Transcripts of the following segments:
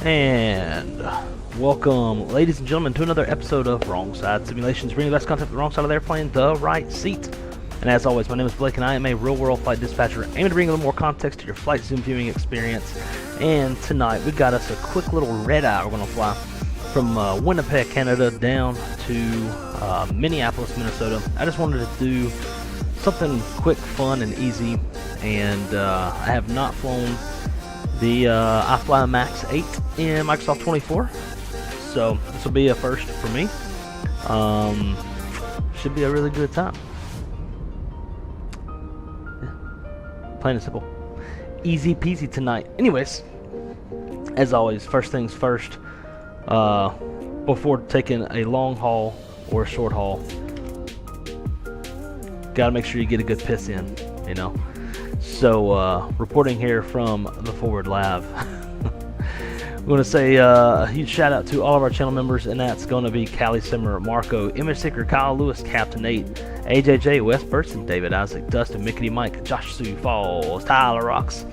And welcome, ladies and gentlemen, to another episode of Wrong Side Simulations, bringing the best content for the wrong side of the airplane, the right seat. And as always, my name is Blake, and I am a real-world flight dispatcher, aiming to bring a little more context to your flight sim viewing experience. And tonight, we've got us a quick little red-eye we're going to fly from Winnipeg, Canada, down to Minneapolis, Minnesota. I just wanted to do something quick, fun, and easy, and I have not flown the Ifly MAX8 in Microsoft 24, so this will be a first for me. Should be a really good time. Yeah. Plain and simple, easy peasy tonight. Anyways, as always, first things first, before taking a long haul or a short haul, gotta make sure you get a good piss in, you know. So, reporting here from the Forward Lab. I'm going to say a huge shout out to all of our channel members, and that's going to be Callie Simmer, Marco, Image Seeker, Kyle Lewis, Captain Nate, AJJ, Wes Burton, David Isaac, Dustin, Mickey Mike, Josh Sue Falls, Tyler Rocks,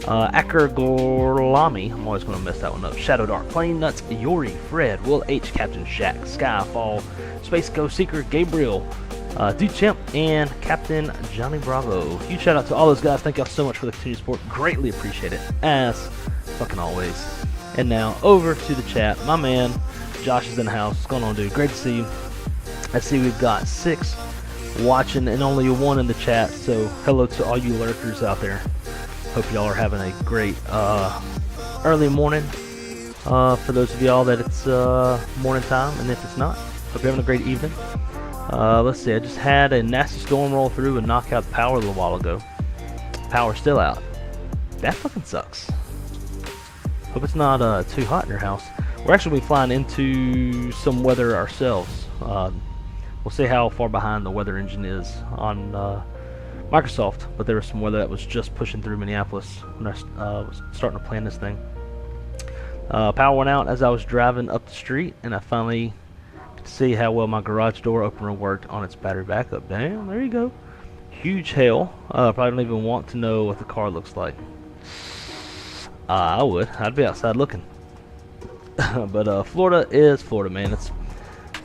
Acker Gorlami, I'm always going to mess that one up, Shadow Dark, Plain Nuts, Yori, Fred, Will H, Captain Shack, Skyfall, Space Ghost Seeker, Gabriel, Dude Champ, and Captain Johnny Bravo. Huge shout out to all those guys. Thank y'all so much for the continued support. Greatly appreciate it, as fucking always. And now over to the chat. My man Josh is in the house. What's going on, dude? Great to see you. I see we've got 6 watching and only 1 in the chat, so hello to all you lurkers out there. Hope y'all are having a great early morning. For those of y'all that it's morning time, and if it's not, hope you're having a great evening. Let's see, I just had a nasty storm roll through and knock out the power a little while ago. Power's still out. That fucking sucks. Hope it's not too hot in your house. We're actually flying into some weather ourselves. We'll see how far behind the weather engine is on Microsoft, but there was some weather that was just pushing through Minneapolis when I was starting to plan this thing. Power went out as I was driving up the street, and I finally see how well my garage door opener worked on its battery backup. Damn, there you go. Huge hail. Probably don't even want to know what the car looks like. I would. I'd be outside looking. But Florida is Florida, man. It's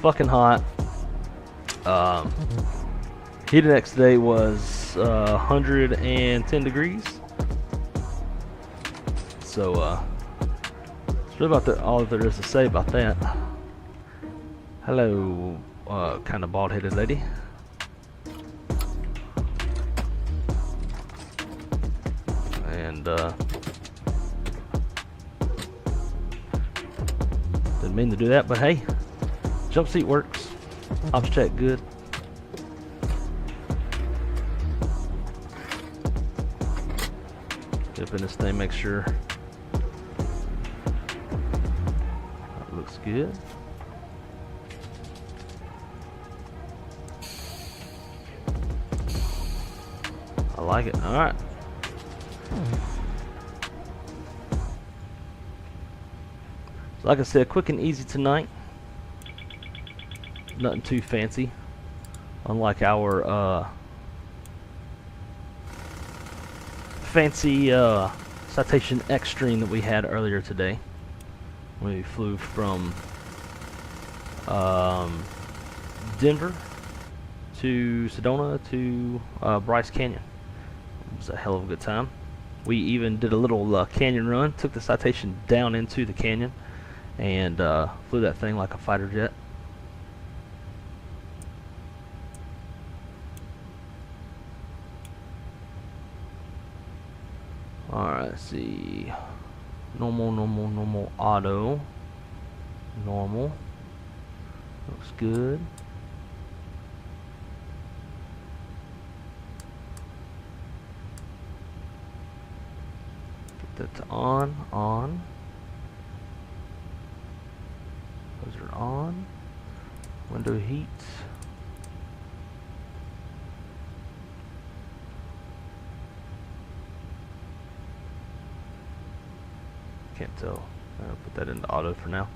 fucking hot. Heat index today was 110 degrees. So that's really about all that there is to say about that. Hello, kind of bald-headed lady. And didn't mean to do that, but hey, jump seat works. Ops check good. Get up in this thing, make sure that looks good. I like it. Alright. So like I said, quick and easy tonight. Nothing too fancy. Unlike our fancy Citation X stream that we had earlier today. We flew from Denver to Sedona to Bryce Canyon. It was a hell of a good time. We even did a little canyon run, took the Citation down into the canyon, and flew that thing like a fighter jet. Alright, let's see. Normal, auto. Normal. Looks good. That's on. Those are on. Window heat. Can't tell. I'll put that into auto for now.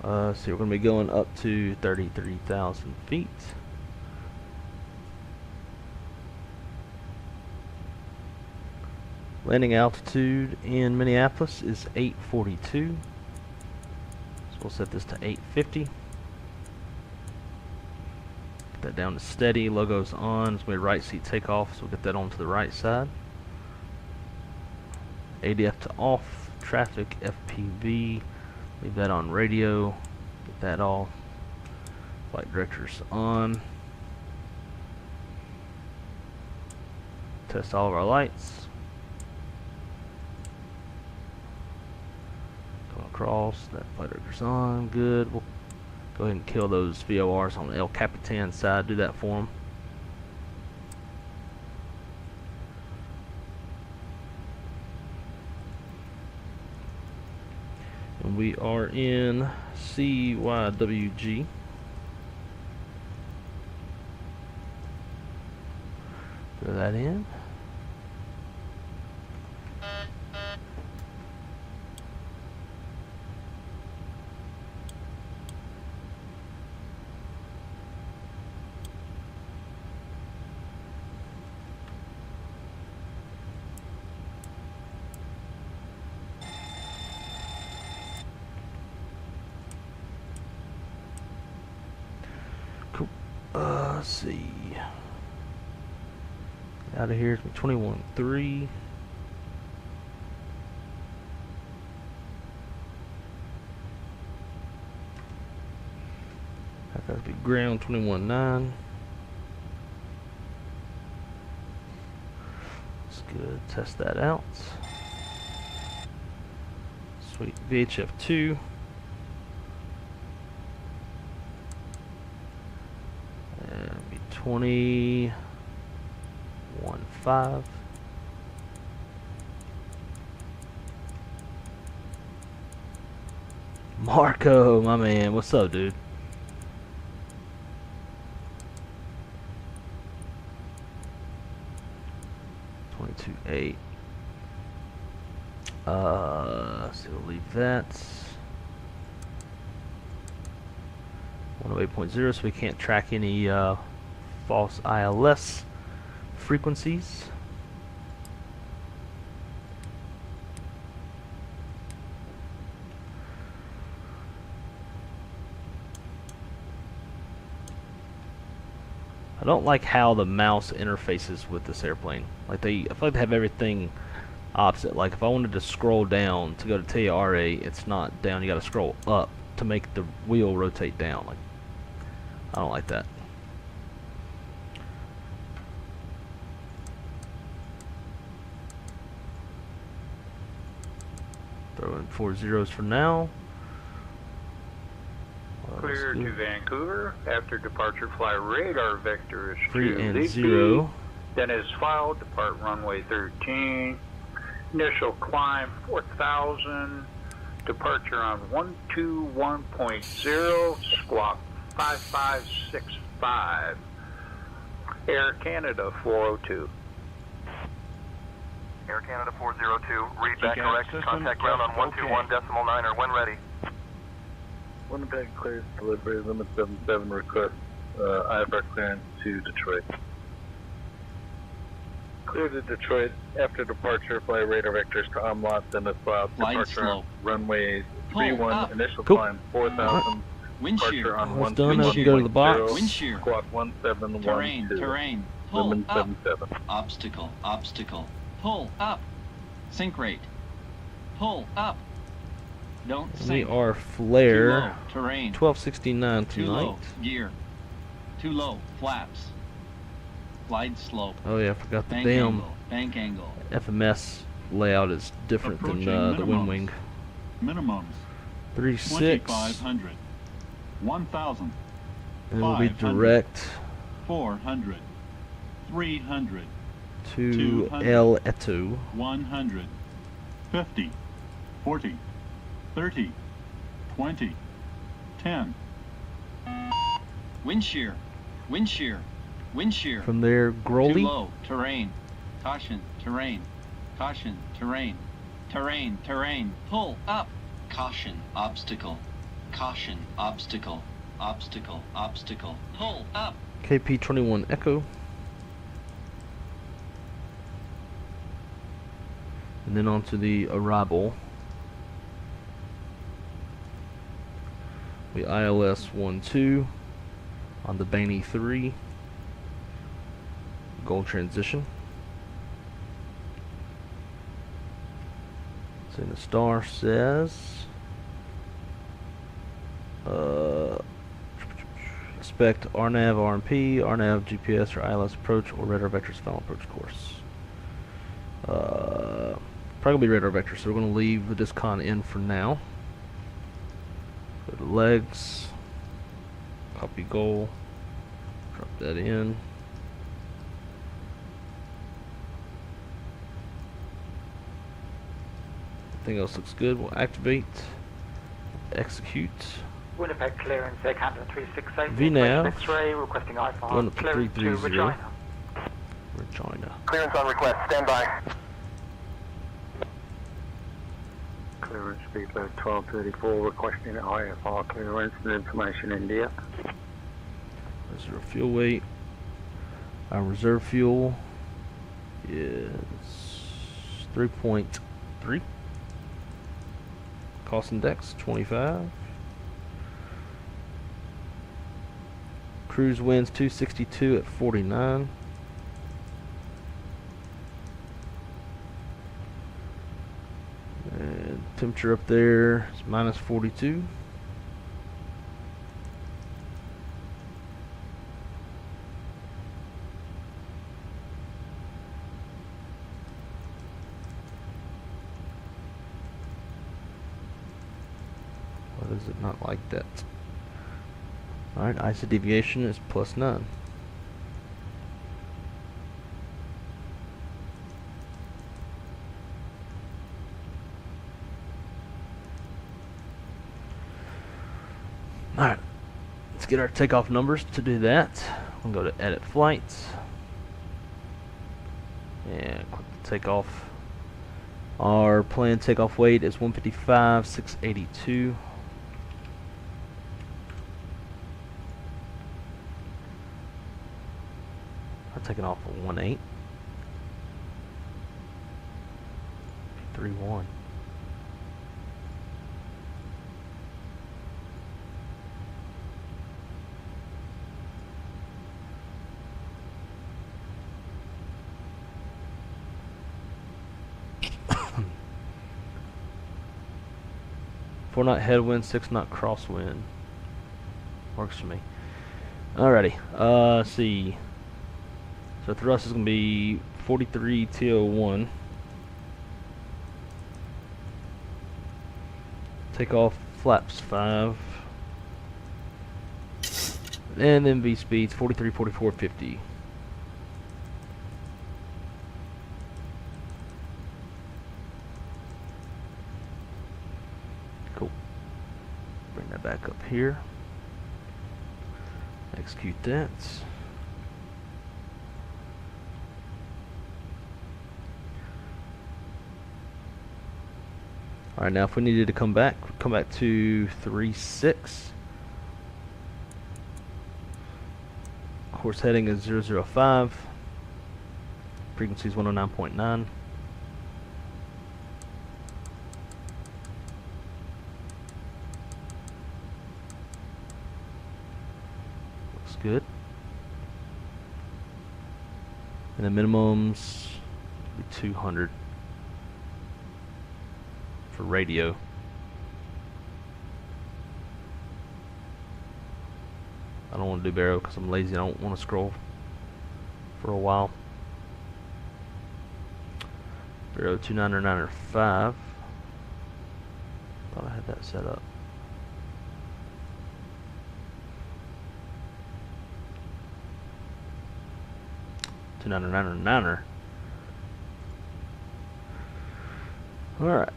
So we're going to be going up to 33,000 feet. Landing altitude in Minneapolis is 842. So we'll set this to 850. Get that down to steady. Logo's on. It's going to be right seat takeoff, so we'll get that onto the right side. ADF to off. Traffic FPV. Leave that on radio. Get that off. Flight director's on. Test all of our lights. Going across. That flight director's on. Good. We'll go ahead and kill those VORs on the El Capitan side. Do that for them. And we are in CYWG. Throw that in. Cool. Let's see. Out of here, it's 21.3. That has to be ground 21.9. That's good. Test that out. Sweet. VHF2. And be 20. 1.5. Marco, my man, what's up, dude? $22.8. So we'll leave that. 108.0, so we can't track any false ILS frequencies. I don't like how the mouse interfaces with this airplane. Like I feel like they have everything opposite. Like if I wanted to scroll down to go to TARA, it's not down. You got to scroll up to make the wheel rotate down. Like I don't like that. Throw in 4 zeros for now. Clear to Vancouver. After departure, fly radar vector is 3 and to 0. Then is filed. Depart runway 13. Initial climb 4,000. Departure on 121.0. Squawk 5565. Air Canada 402. Air Canada 402, read back correct, contact ground on 121.9 or when ready. Winnipeg clears delivery, limit 77, request IFR clearance to Detroit. Clear to Detroit, after departure, fly radar vectors to Omlot, then a slot, departure runway 31, initial climb 4,000, departure on 121.0, go to the box. squawk 1712, terrain, limit pull up, 77. obstacle, pull up, sink rate, pull up, don't We sink, are Flair. too low, terrain, 1269 too tonight. low, gear, too low, flaps, glide slope, Oh yeah, I forgot the bank angle, FMS layout is different than the Wind Wing. Minimums 36. 2,500, 1,000, And we'll be 500. direct 400, 300, to 200. El Eto. 100, 50, 40, 30, 20, 10. wind shear, From there, too Growley. low, terrain, caution, terrain, pull up, caution, obstacle, pull up, KP21 Echo. And then onto the arrival. We ILS 12 on the Bainey 3. Gold transition. So the star says expect RNAV, RMP, RNAV, GPS, or ILS approach, or radar vector's final approach course. Probably radar vector, so we're going to leave the discon in for now. Go to legs, copy goal, drop that in. Everything else looks good. We'll activate, execute. Winnipeg clearance, Air Canada 368. VNAV. X-ray, requesting Going Ifly. up to Clearance to 330. Regina. Regina. Clearance on request. Stand by. Clearance speedbird 1234, requesting IFR clearance and information India. Reserve fuel weight. Our reserve fuel is 3.3. Cost index 25. Cruise winds 262 at 49. And temperature up there is minus 42. Why does it not like that? Alright, ISO deviation is plus 9. Alright, let's get our takeoff numbers. To do that, we'll go to edit flights and click the takeoff. Our planned takeoff weight is 155,682. Taking off at 18. 31. Four knot headwind, 6 knot crosswind. Works for me. Alrighty. Let's see. So thrust is going to be 43 TO1. Takeoff flaps 5. And then V speeds 43, 44, 50. Cool. Bring that back up here. Execute that. Alright, now if we needed to come back to 3.6. Course heading is 005. Frequency is 109.9. Looks good. And the minimums will be 200. For radio. I don't want to do baro because I'm lazy. I don't want to scroll for a while. Baro 2995. Thought I had that set up. $299.99. All right.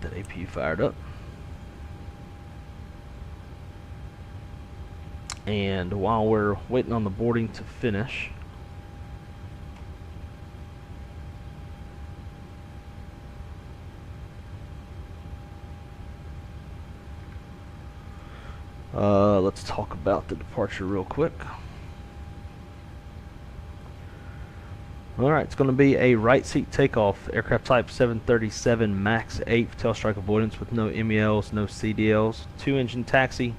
That APU fired up, and while we're waiting on the boarding to finish, let's talk about the departure real quick. Alright, it's going to be a right seat takeoff. Aircraft type 737 MAX8 tail strike avoidance with no MELs, no CDLs. 2-engine taxi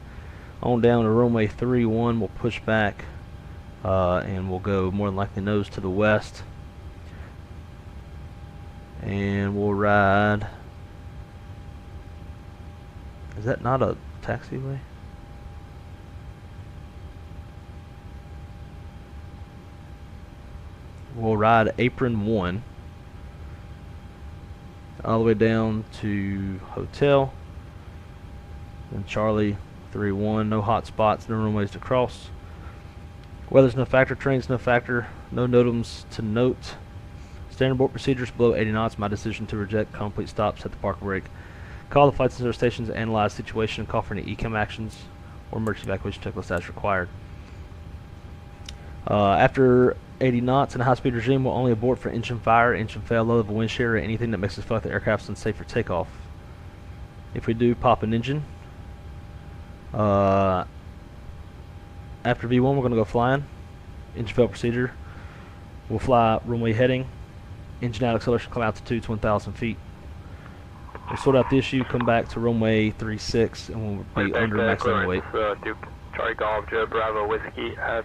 on down to runway 31. We'll push back and we'll go more than likely nose to the west. And we'll ride. Is that not a taxiway? We'll ride apron 1 all the way down to hotel. And Charlie 3-1, no hot spots, no runways to cross. Weather's no factor, train's no factor, no NOTAMs to note. Standard board procedures below 80 knots. My decision to reject complete stop, set the park brake. Call the flight center stations, analyze situation, and call for any ECAM actions or emergency evacuation checklist as required. After 80 knots in a high-speed regime, we'll only abort for engine fire, engine fail, low-level wind shear, or anything that makes us feel like the aircraft's unsafe for takeoff. If we do pop an engine, after V1, we're going to go flying. Engine fail procedure. We'll fly runway heading. Engine out, acceleration, climb altitude to 1,000 feet. We'll sort out the issue, come back to runway 36, and we'll be under maximum weight. Duke, Charlie Golf, Joe Bravo Whiskey at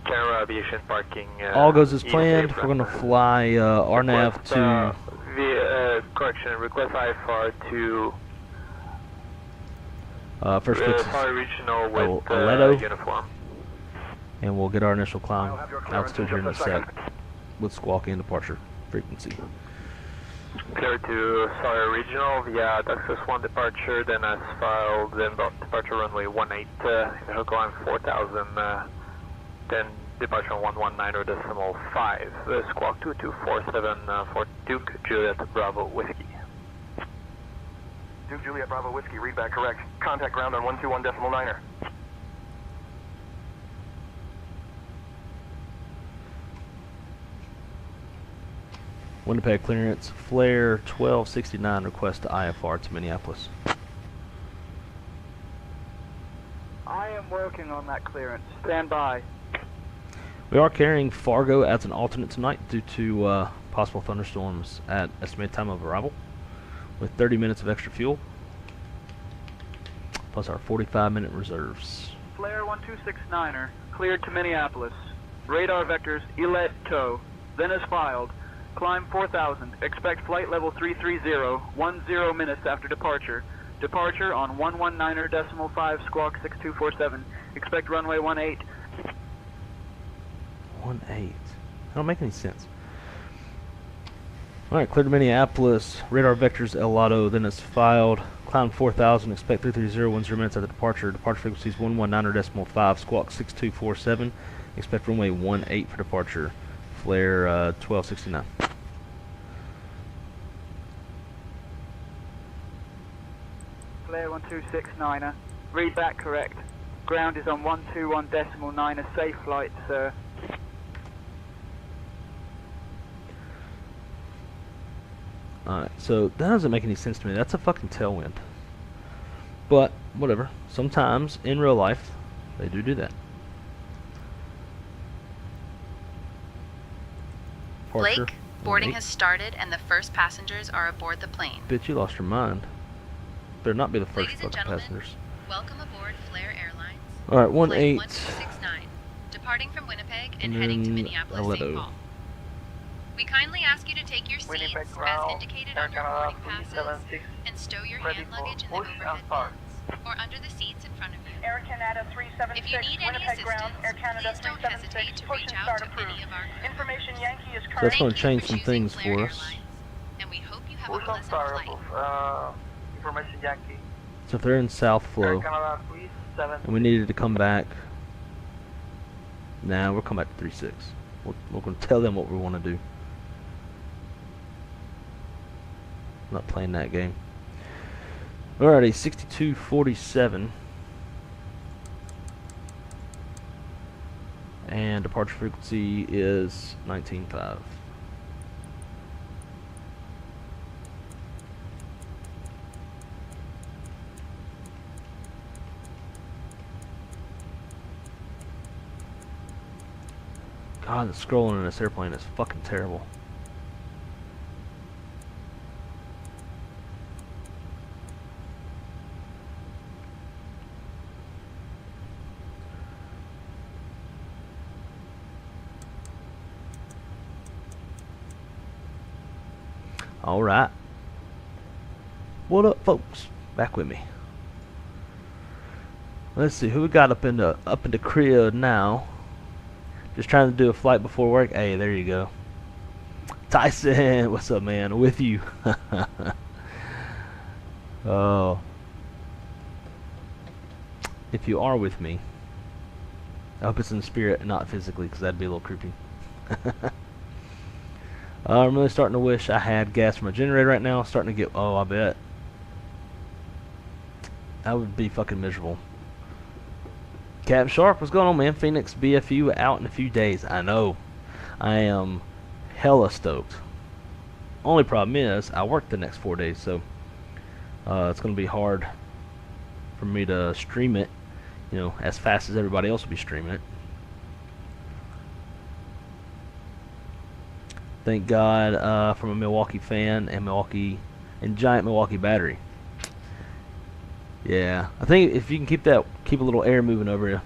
Canberra Aviation Parking. All goes as planned. We're going to fly RNAV to... correction, request IFR to... first fix regional with Aledo, uniform. and we'll get our initial climb altitude here in a sec with squawk and departure frequency. Clear to Sawyer Regional via Duxus 1 departure, then as filed, then departure runway 18, initial climb 4000, then departure 119.5, squawk 2247 for Duke Juliet Bravo Whiskey. Duke Juliet Bravo Whiskey, read back correct. Contact ground on 121.9er. Winnipeg clearance, Flair 1269, request to IFR to Minneapolis. I am working on that clearance. Stand by. We are carrying Fargo as an alternate tonight due to possible thunderstorms at estimated time of arrival, with 30 minutes of extra fuel, plus our 45-minute reserves. Flair 1269er, cleared to Minneapolis. Radar vectors, ELET tow, then as filed. Climb 4000, expect flight level 330, 10 minutes after departure. Departure on 119.5, squawk 6247. Expect runway 18. 18. That don't make any sense. Alright, clear to Minneapolis. Radar vectors El Lado, then it's filed. Climb 4000, expect 330, 10 minutes after departure. Departure frequency is 119.5, squawk 6247. Expect runway 18 for departure. Flair 1269. Flair 1269er, read back correct. Ground is on 121.9, a safe flight, sir. Alright, so that doesn't make any sense to me. That's a fucking tailwind. But, whatever. Sometimes, in real life, they do that. Departure. Blake, boarding has started and the first passengers are aboard the plane. Bitch, you lost your mind. Better not be the first Ladies and fucking gentlemen, passengers. welcome aboard Flair Airlines. Alright, Flight 18. 1269, departing from Winnipeg and And heading to then Minneapolis, Aledo. St. Paul. We kindly ask you to take your seats as indicated on your boarding passes and stow your hand luggage in the overhead bins or under the seats in front of you. Air Canada 376, If you need any Winnipeg ground, assistance, Air Canada please don't 376, hesitate to push reach and out start to approved. any of our crew. Information Yankee is So that's currently... going to change for some choosing things Flair for us. Airlines, and we hope you have a Push and pleasant start flight. approved. Information Yankee. So if they're in South Air Flow, Canada 376. and we needed to come back, nah, we'll come back to 3.6. We're going to tell them what we want to do. I'm not playing that game. Alrighty, 6247. And departure frequency is 19.5. God, God, the scrolling in this airplane is fucking terrible. Alright. What up, folks? Back with me. Let's see who we got up in the crib now. Just trying to do a flight before work. Hey, there you go. Tyson, what's up, man? With you. Oh. If you are with me, I hope it's in spirit and not physically, because that'd be a little creepy. I'm really starting to wish I had gas for my generator right now. Starting to get, oh, I bet. That would be fucking miserable. Cap Sharp, what's going on, man? Phoenix BFU out in a few days. I know. I am hella stoked. Only problem is, I work the next 4 days, so it's going to be hard for me to stream it, you know, as fast as everybody else will be streaming it. Thank God from a Milwaukee fan and giant Milwaukee battery. Yeah, I think if you can keep a little air moving over you,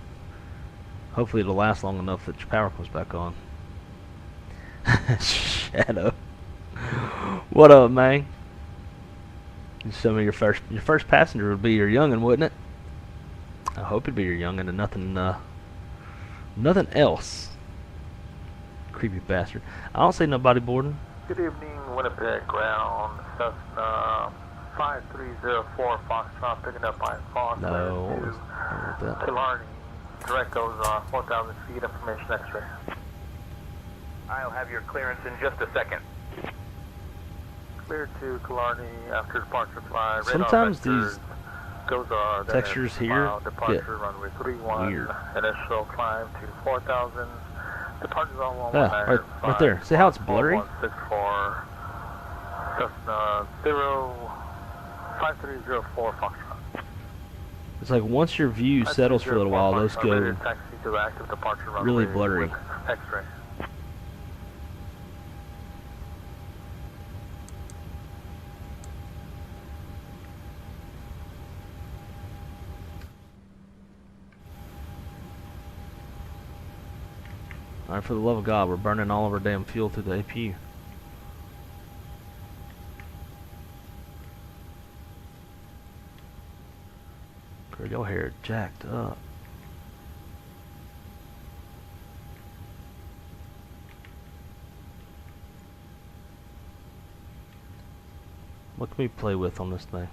hopefully it'll last long enough that your power comes back on. Shadow, what up, man? You show me your first passenger would be your youngin', wouldn't it? I hope it'd be your youngin' and nothing else. Creepy bastard. I don't see nobody boarding. Good evening, Winnipeg ground, Cessna 5304 Foxtrot picking up by Fox. No. Killarney, direct goes 4,000 feet, information X-ray. I'll have your clearance in just a second. Clear to Killarney after departure fly. Sometimes these goes textures here departure runway 31, weird. Initial climb to 4,000. Departures on 119. Right there. See how it's blurry? 164 Cessna 5304 Foxtrot. It's like once your view settles for a little while, those go really blurry. X-ray. Alright, for the love of God, we're burning all of our damn fuel through the APU. Girl, your hair jacked up. What can we play with on this thing?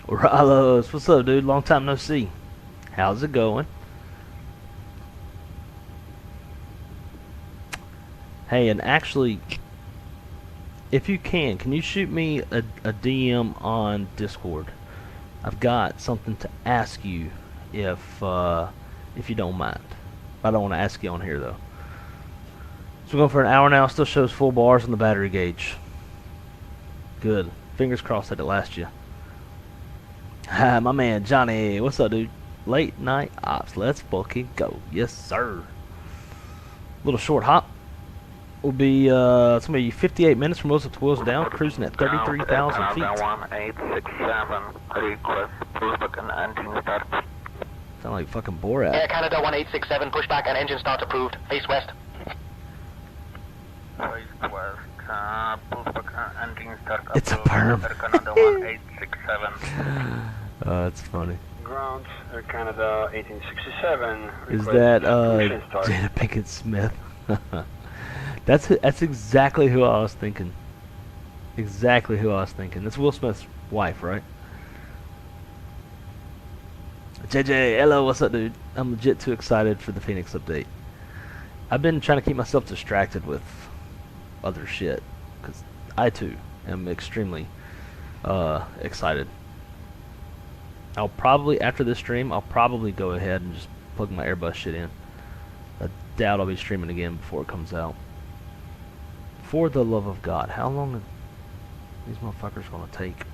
Ralos, what's up, dude? Long time no see. How's it going? Hey, and actually, if you can you shoot me a DM on Discord? I've got something to ask you, if you don't mind. I don't want to ask you on here though. So we're going for an hour now. Still shows full bars on the battery gauge. Good. Fingers crossed that it lasts you. Hi, my man Johnny. What's up, dude? Late night ops. Let's fucking go. Yes, sir. Little short hop. Will be it's gonna be 58 minutes from wheels up to wheels down, cruising at 33,000 feet. 1867. Request pushback and engine start. Sound like fucking Borat. Air Canada 1867. Pushback and engine start approved. Face west. Face west. Pushback and engine start approved. It's a perm. Air Canada 1867. That's funny. Ground, Air Canada 1867. Is that Jada Pinkett Smith? That's exactly who I was thinking. Exactly who I was thinking. That's Will Smith's wife, right? JJ, hello, what's up, dude? I'm legit too excited for the Phoenix update. I've been trying to keep myself distracted with other shit, because I too am extremely excited. I'll probably, after this stream, I'll probably go ahead and just plug my Airbus shit in. I doubt I'll be streaming again before it comes out. For the love of God, how long are these motherfuckers gonna take?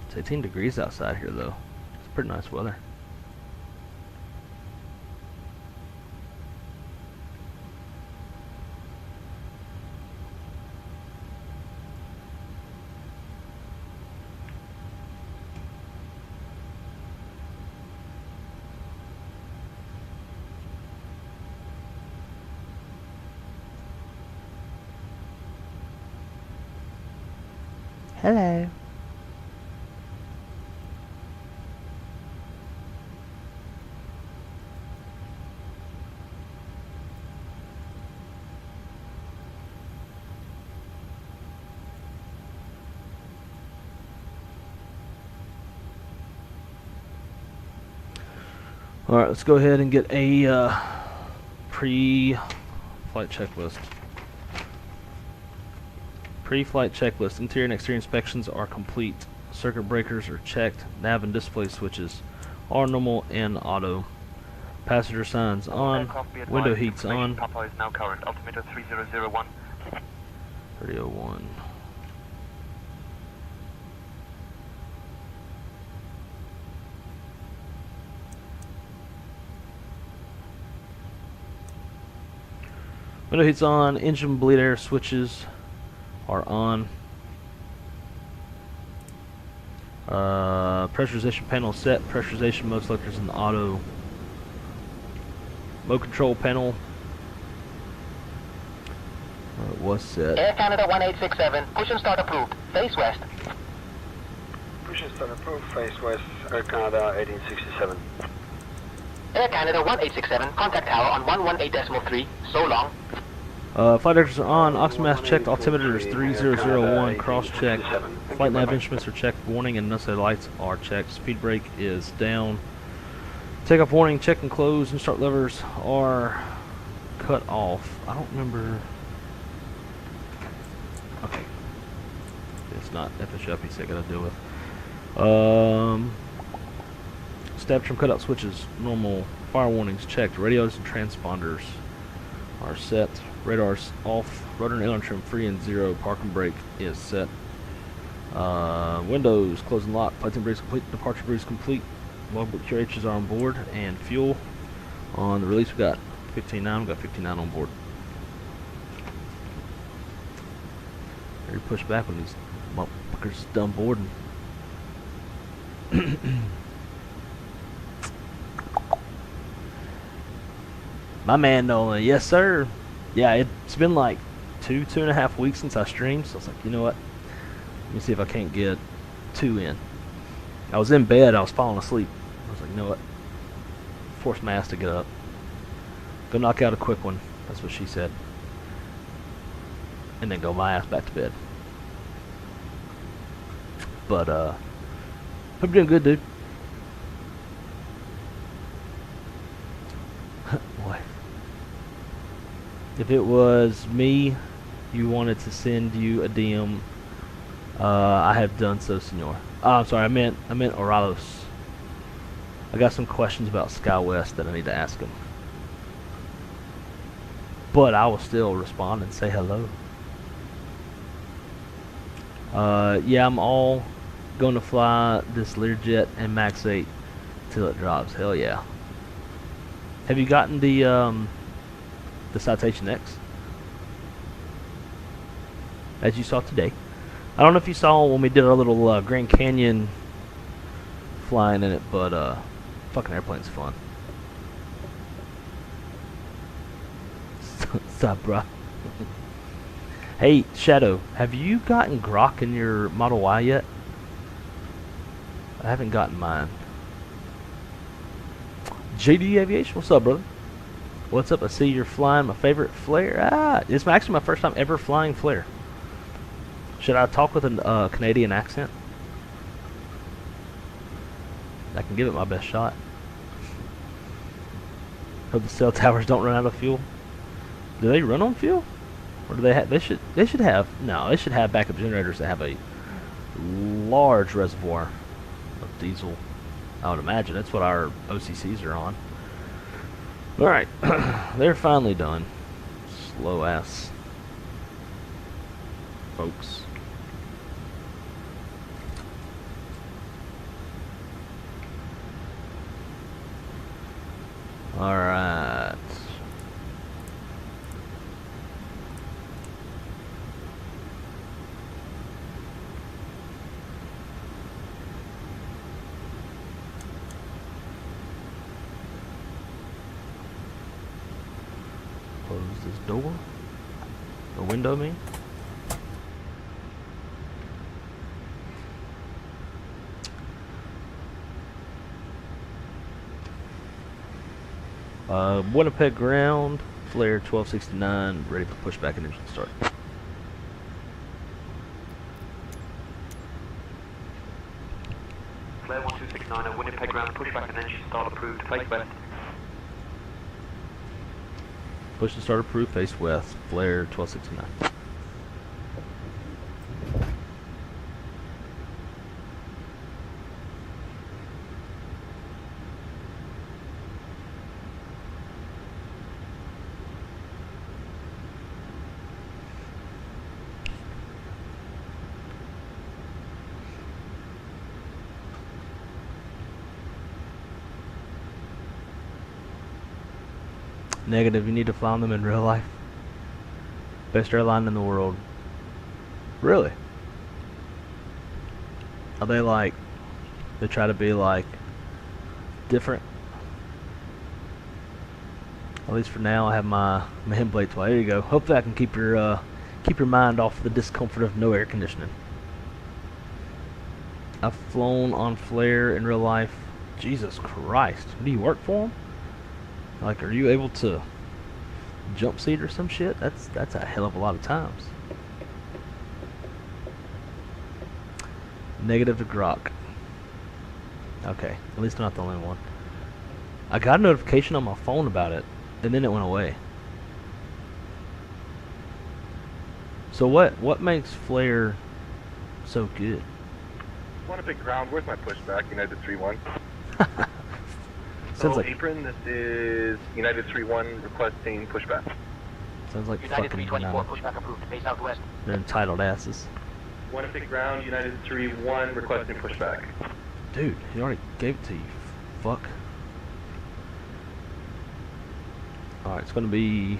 It's 18 degrees outside here though. It's pretty nice weather. Hello. Alright, let's go ahead and get a pre-flight checklist. Pre-flight checklist. Interior and exterior inspections are complete. Circuit breakers are checked. Nav and display switches are normal and auto. Passenger signs on. Window heats on. Papa is now current. Altimeter 3001. 3001. Window heats on. Engine bleed air switches are on. Pressurization panel set. Pressurization mode selectors in the auto. Mode control panel was set. Air Canada 1867, push and start approved. Face west. Push and start approved, face west, Air Canada 1867. Air Canada 1867, contact tower on 118.3, so long. Flight directors are on, oxygen checked, altimeter is 3001, cross checked, flight nav instruments are checked, warning and nose lights are checked, speed brake is down, takeoff warning, check and close, and start levers are cut off. I don't remember. Okay. It's not FHLP, so I gotta deal with. Stab trim cutout switches, normal, fire warnings checked, radios and transponders are set. Radar's off, rudder and aileron trim free and zero, park and brake is set. Windows, close and lock, flight briefs complete, departure briefs complete, logbook QHs are on board, and fuel. On the release we got 15.9, we got 59 on board. Very push back when these motherfuckers done boarding. My man Nolan, yes sir. Yeah, it's been like 2.5 weeks since I streamed, so I was like, you know what? Let me see if I can't get 2 in. I was in bed, I was falling asleep. I was like, you know what? Force my ass to get up. Go knock out a quick one. That's what she said. And then go my ass back to bed. But, hope you're doing good, dude. Boy. If it was me, you wanted to send you a DM, I have done so, senor. I'm sorry, I meant Oralos. I got some questions about SkyWest that I need to ask him. But I will still respond and say hello. Yeah, I'm all going to fly this Learjet and MAX8 till it drops. Hell yeah. Have you gotten the Citation X? As you saw today. I don't know if you saw when we did our little Grand Canyon flying in it, but fucking airplane's fun. What's up, bro? Hey, Shadow, have you gotten Grok in your Model Y yet? I haven't gotten mine. JD Aviation, what's up, brother? What's up? I see you're flying my favorite Flair. Ah, it's actually my first time ever flying Flair. Should I talk with a Canadian accent? I can give it my best shot. Hope the cell towers don't run out of fuel. Do they run on fuel? Or do they have? They should have. No, they should have backup generators that have a large reservoir of diesel. I would imagine that's what our OCCs are on. All right, they're finally done. Slow ass folks. All right. Close this door. Or window, I mean. Winnipeg ground, Flair 1269, ready for pushback and engine start. Flair 1269 at Winnipeg ground, pushback and engine start approved, face west. Push and start approved, face west, Flair 1269. Negative, you need to fly them in real life. Best airline in the world. Really? Are they like, they try to be like different? At least for now, I have my hand blade fly. There you go. Hopefully I can keep your mind off the discomfort of no air conditioning. I've flown on Flair in real life. Jesus Christ. Do you work for them? Like, are you able to jump seat or some shit? That's a hell of a lot of times. Negative to Grok. Okay, at least I'm not the only one. I got a notification on my phone about it, and then it went away. So what makes Flair so good? Winnipeg ground, where's my pushback? United 3-1. Sounds like apron, this is United 3-1 requesting pushback. Sounds like United fucking 324, pushback approved, face southwest. they're entitled asses. Winnipeg ground, United 3-1 requesting pushback. Dude, he already gave it to you. Fuck. Alright, it's gonna be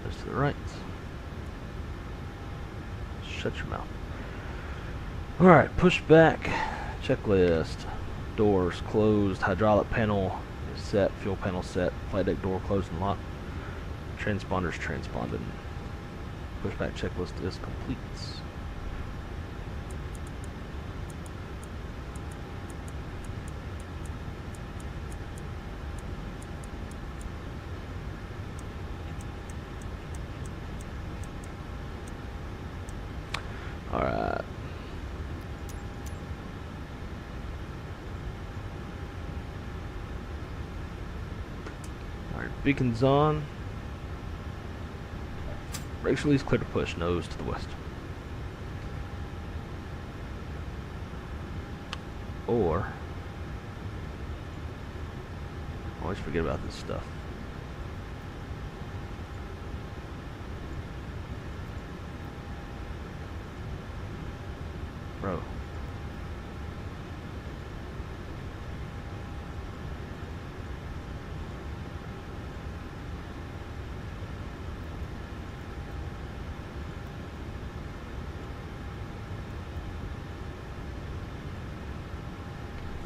just to the right. Shut your mouth. Alright, push back. Checklist. Doors closed, hydraulic panel is set, fuel panel set, flight deck door closed and locked, transponders transponded. Pushback checklist is complete. Alright. Beacons on. Brakes release, clear to push, nose to the west. Or, always forget about this stuff. Bro.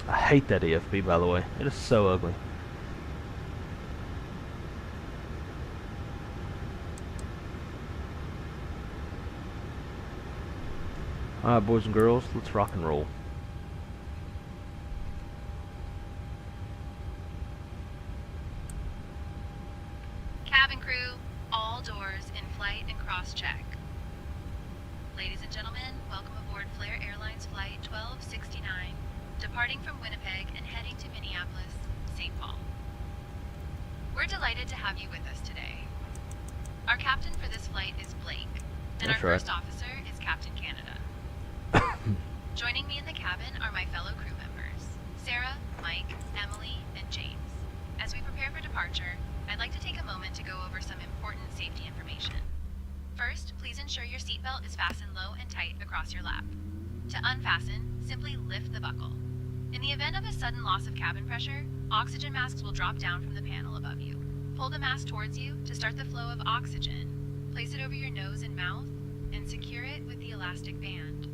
I hate that EFB, by the way. It is so ugly. Alright, boys and girls, let's rock and roll. Cabin crew, all doors in flight and cross-check. Ladies and gentlemen, welcome aboard Flair Airlines Flight 1269, departing from Winnipeg and heading to Minneapolis, St. Paul. We're delighted to have you with us today. Our captain for this flight is Blake, and our first officer is Captain Canada. Joining me in the cabin are my fellow crew members, Sarah, Mike, Emily, and James. As we prepare for departure, I'd like to take a moment to go over some important safety information. First, please ensure your seatbelt is fastened low and tight across your lap. To unfasten, simply lift the buckle. In the event of a sudden loss of cabin pressure, oxygen masks will drop down from the panel above you. Pull the mask towards you to start the flow of oxygen. Place it over your nose and mouth, and secure it with the elastic band.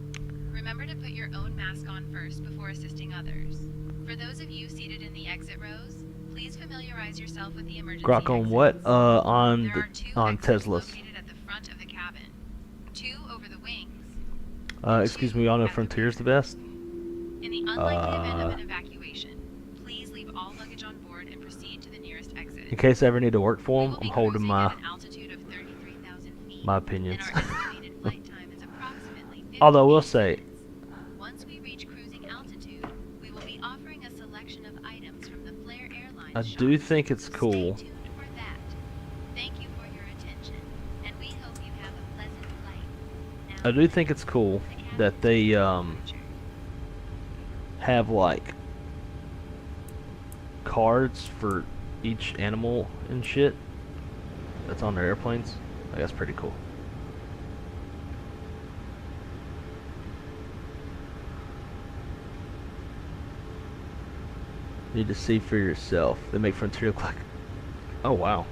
Remember to put your own mask on first before assisting others. For those of you seated in the exit rows, please familiarize yourself with the emergency Grok on exits. what? On Teslas. Located at the front of the cabin. 2 over the wings. Excuse me, y'all know Frontier's the best? In the unlikely event of an evacuation, please leave all luggage on board and proceed to the nearest exit. In case I ever need to work for him, I'm holding my opinions. Although I will say, once we reach cruising altitude, we will be offering a selection of items from the Flair Airlines I do think it's cool. Stay tuned for that. Thank you for your attention, and we hope you have a pleasant flight. Now, I do think it's cool that they have like cards for each animal and shit that's on their airplanes. Like, that's pretty cool. Need to see for yourself. They make Frontier look like... Oh, wow.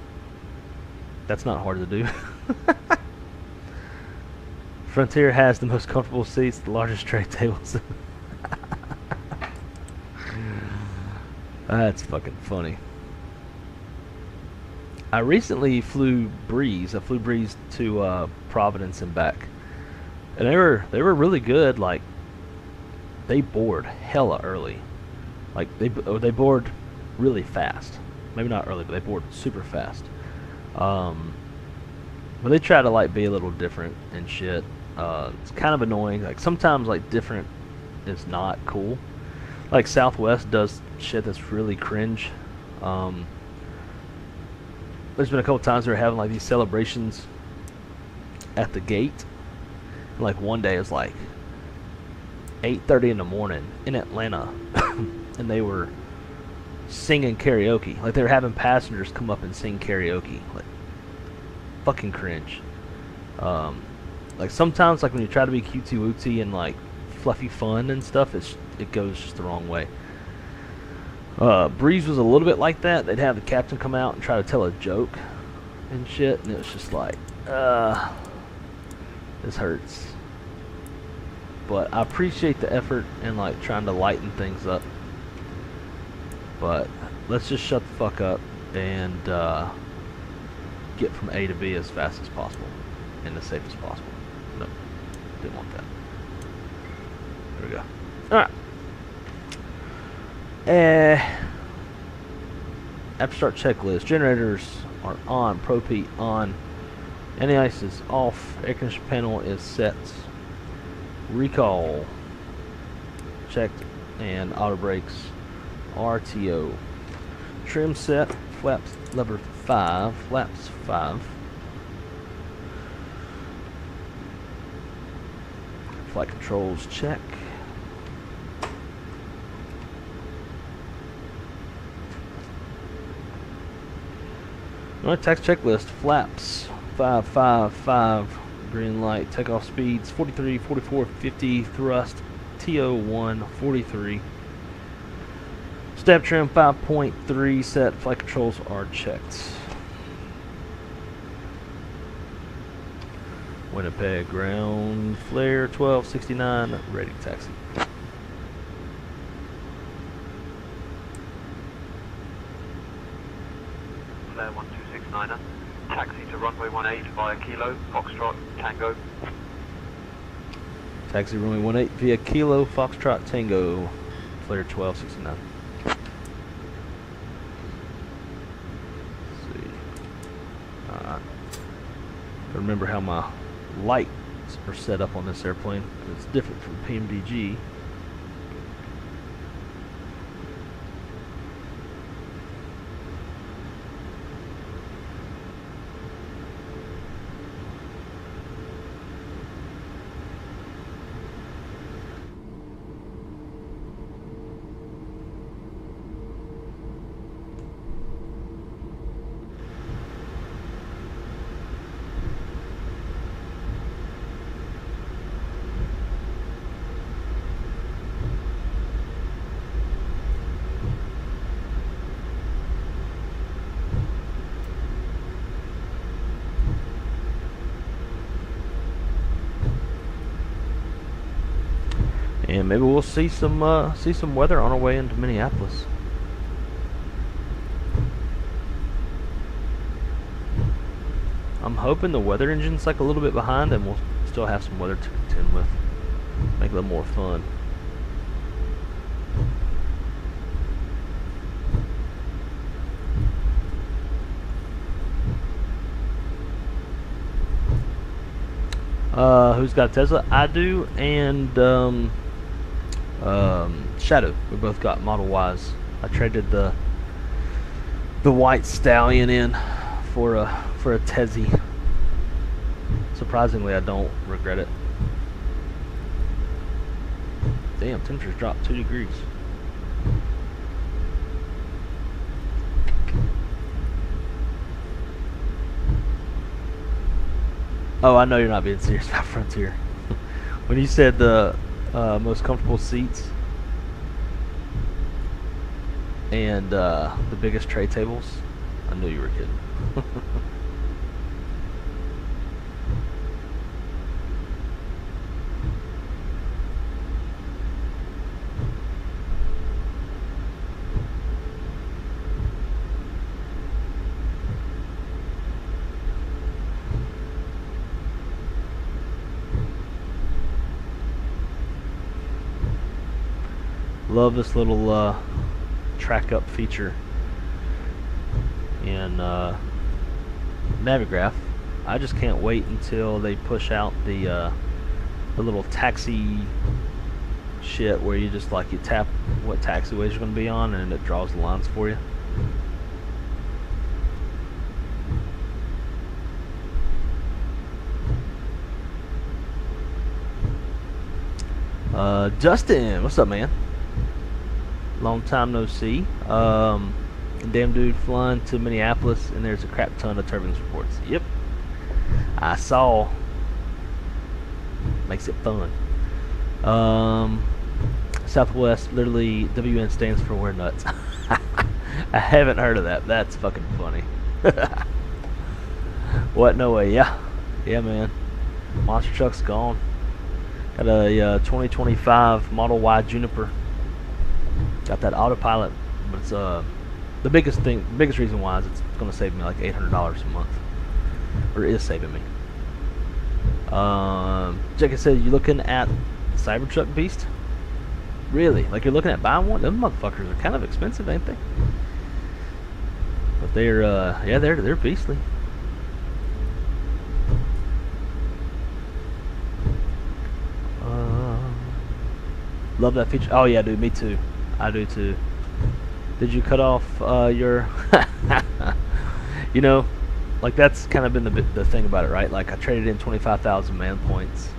That's not hard to do. Frontier has the most comfortable seats, the largest tray tables. That's fucking funny. I recently flew Breeze. I flew Breeze to Providence and back. And they were really good. Like, they board hella early. Like, they board really fast. Maybe not early, but they board super fast. But they try to, like, be a little different and shit. It's kind of annoying. Like, sometimes, like, different is not cool. Like, Southwest does shit that's really cringe. There's been a couple times they're having, like, these celebrations at the gate. And, like, one day it was, like, 8:30 in the morning in Atlanta. And they were singing karaoke. Like, they were having passengers come up and sing karaoke. Like, fucking cringe. Like, sometimes, like, when you try to be cutesy-wootsy and, like, fluffy fun and stuff, it goes just the wrong way. Breeze was a little bit like that. They'd have the captain come out and try to tell a joke and shit, and it was just like, this hurts. But I appreciate the effort and, like, trying to lighten things up. But let's just shut the fuck up and get from A to B as fast as possible and as safe as possible. No, didn't want that. There we go. Alright. After start checklist. Generators are on. Propete on. Anti-ice is off. Air conditioning panel is set. Recall checked, and auto brakes RTO. Trim set, flaps lever 5, flaps 5. Flight controls check. Alright, tax checklist. Flaps 5, 5, 5. Green light. Takeoff speeds 43, 44, 50. Thrust TO1 43. Step trim 5.3 set. Flight controls are checked. Winnipeg ground. Flair 1269. Ready to taxi. Flair 1269er. Taxi to runway 18 via Kilo, Foxtrot, Tango. Taxi runway 18 via Kilo, Foxtrot, Tango. Flair 1269. Let's see. 1269. Remember how my lights are set up on this airplane. It's different from PMDG. And maybe we'll see some weather on our way into Minneapolis. I'm hoping the weather engine's like a little bit behind, and we'll still have some weather to contend with. Make it a little more fun. Who's got a Tesla? I do, and Shadow. We both got Model Ys. I traded the white stallion in for a Tessie. Surprisingly, I don't regret it. Damn, temperatures dropped 2 degrees. Oh, I know you're not being serious about Frontier. When you said the most comfortable seats and the biggest tray tables, I knew you were kidding. Love this little track up feature in Navigraph. I just can't wait until they push out the little taxi shit where you just like you tap what taxiways you're going to be on and it draws the lines for you. Justin, what's up, man? Long time no see. Damn dude flying to Minneapolis and there's a crap ton of turbulence reports. Yep, I saw. Makes it fun. Southwest, literally WN stands for we're nuts. I haven't heard of that. That's fucking funny. What? No way. Yeah, man. Monster truck's gone. Got a 2025 Model Y Juniper. Got that autopilot, but it's the biggest reason why is it's going to save me like $800 a month, or is saving me. Like I said, you're looking at Cybertruck Beast. Really, like you're looking at buying one. Them motherfuckers are kind of expensive, ain't they? But they're yeah, they're beastly. Love that feature. Oh yeah, dude, me too. I do too. Did you cut off your you know, like that's kind of been the thing about it, right? Like I traded in 25,000 man points,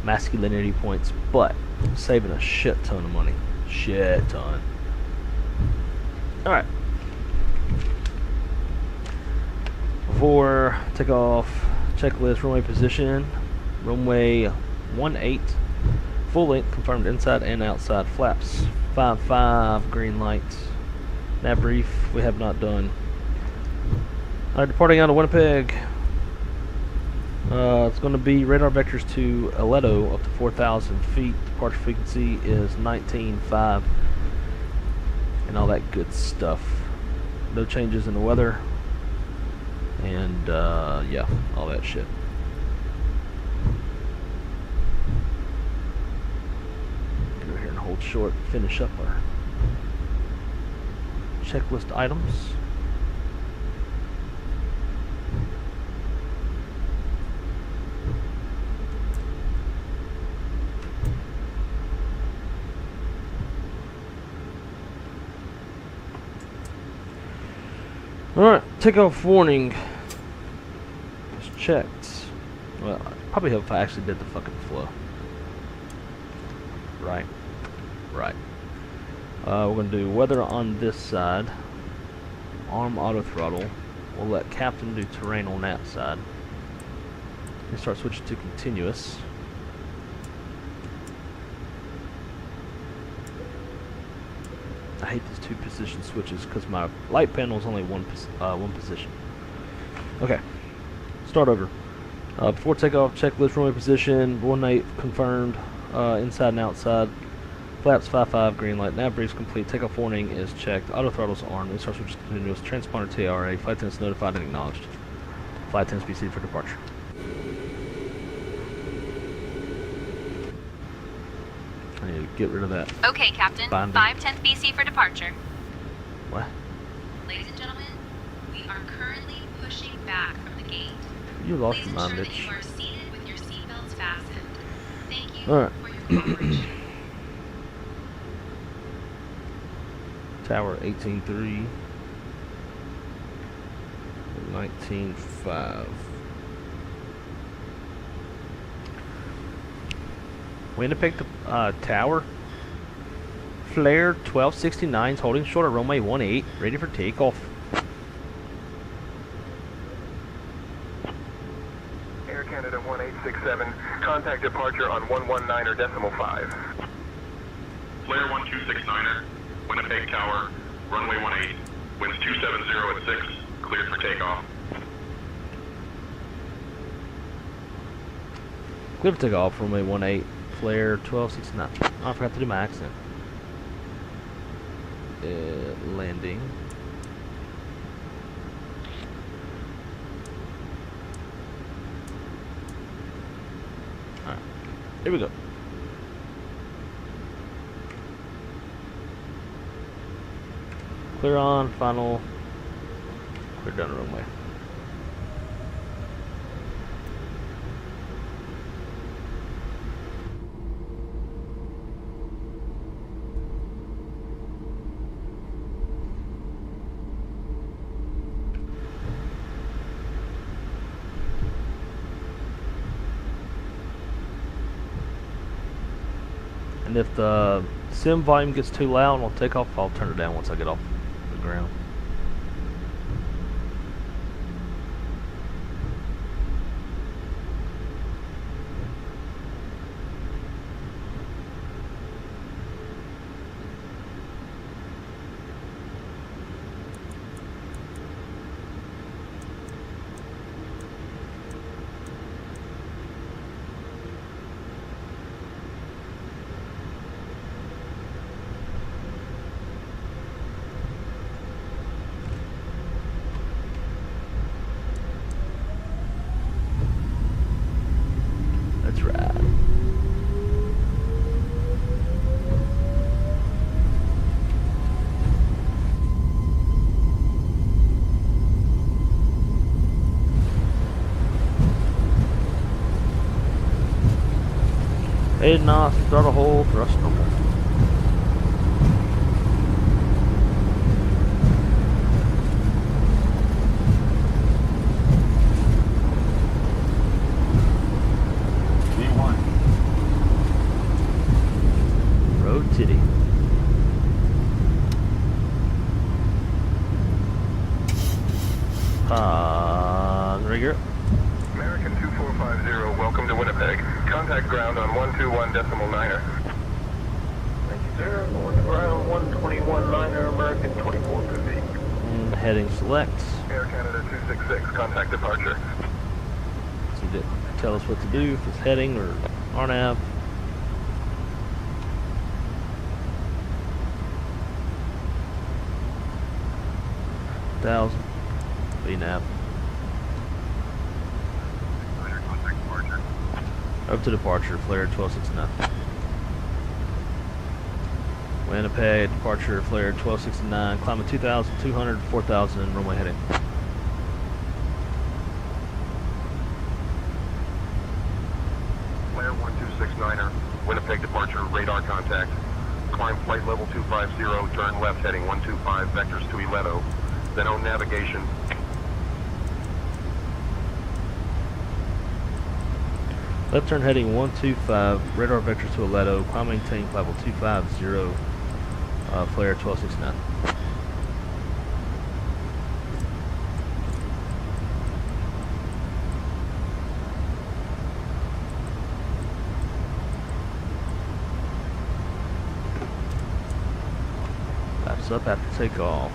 masculinity points, but saving a shit ton of money. Shit ton. Alright. Before takeoff, checklist, runway position, runway 18, full length, confirmed inside and outside flaps. 5-5, green light. Nav brief, we have not done. Alright, departing out of Winnipeg. It's going to be radar vectors to Aledo up to 4,000 feet. Departure frequency is 19.5. And all that good stuff. No changes in the weather. And, yeah, all that shit. Go here and hold short, finish up our checklist items. Alright, takeoff warning. It's checked. Well, I'd probably help if I actually did the fucking flow. Right. Right. We're going to do weather on this side. Arm auto throttle. We'll let captain do terrain on that side. And start switching to continuous. I hate these two position switches because my light panel is only one position. Okay, start over. Before takeoff, checklist runway position, 18 confirmed, inside and outside. Flaps 55, green light, nav briefs complete, takeoff warning is checked, auto throttle's armed, and start switch continuous, transponder TRA, flight attendants notified and acknowledged. Flight attendants be seated for departure. I need to get rid of that. Okay, Captain. 510th BC for departure. What? Ladies and gentlemen, we are currently pushing back from the gate. You lost Please your mind, ensure bitch. that you are seated with your seatbelts fastened. Thank you Alright. for your cooperation. Tower 18.3. 19.5. Winnipeg to tower. Flair 1269 is holding short at runway 18, ready for takeoff. Air Canada 1867, contact departure on 119.5. Flair 1269er, Winnipeg Tower, runway 18, winds 270 at 6, cleared for takeoff. Clear for takeoff, runway 18, Flair 1269. Oh, I forgot to do my accent. Landing. Alright, here we go. Clear on, final. Clear down the runway. And if the sim volume gets too loud on takeoff, I'll turn it down once I get off the ground. That's right. Heading off, throttle hold, thrust normal. Road titty. Rigger. American 2450, welcome to Winnipeg. Contact ground on 121.9er. Thank you, sir. Going to ground 121.9er, American 2450. And heading select. Air Canada 266, contact departure. So you tell us what to do, if it's heading or RNAV. Thousand. VNAV. Up to departure, Flair 1269. Winnipeg, departure, Flair 1269, climbing 2,200, 4,000, runway heading. Flair 1269er, Winnipeg departure, radar contact. Climb flight level 250, turn left heading 125, vectors to Ileto. then on navigation. Left turn heading 125, radar vector to Aledo, climb maintain flight level 250, Flair 1269. Flaps up after takeoff.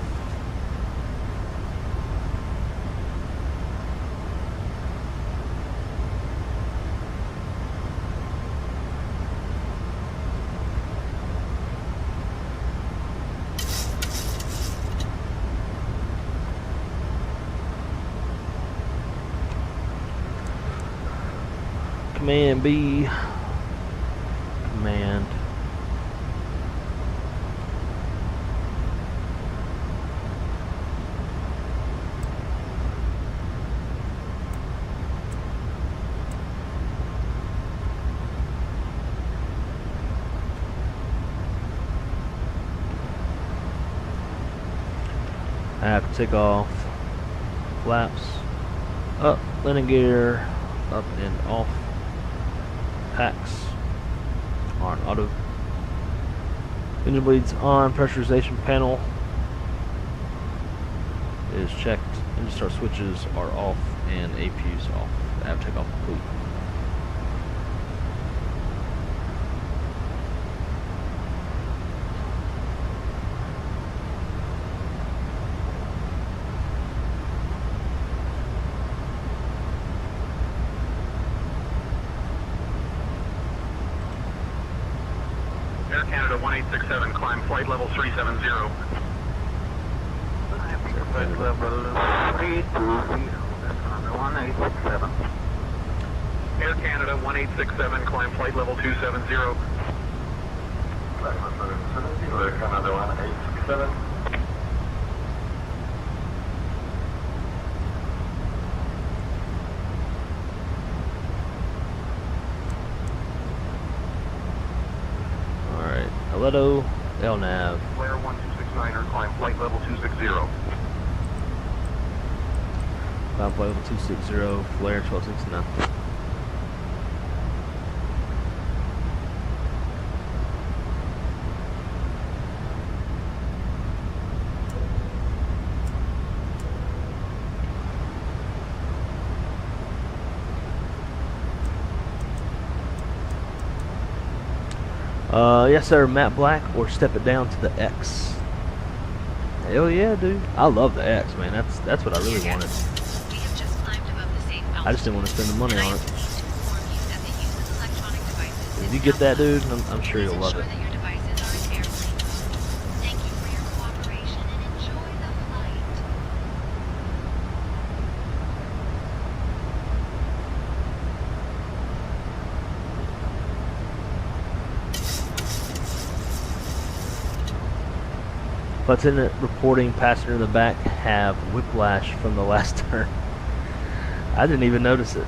Command B, command. I have to take off, flaps, up, landing gear, up and off. Packs on auto. Engine bleeds on. Pressurization panel is checked. Engine start switches are off and APUs off. Nav takeoff complete. Air Canada 1867, climb flight level 370. Flight level 320, that's on the 1867. Air Canada 1867, climb flight level 270. Flight level 270, Air Canada 1867. Aledo, LNAV. Flair 1269er, climb flight level 260. Climb flight level 260, Flair 1269. Yes sir, matte black or step it down to the X. Hell yeah, dude. I love the X, man. That's what I really wanted. I just didn't want to spend the money on it. If you get that, dude, I'm sure you'll love it. Lieutenant reporting passenger in the back have whiplash from the last turn. I didn't even notice it.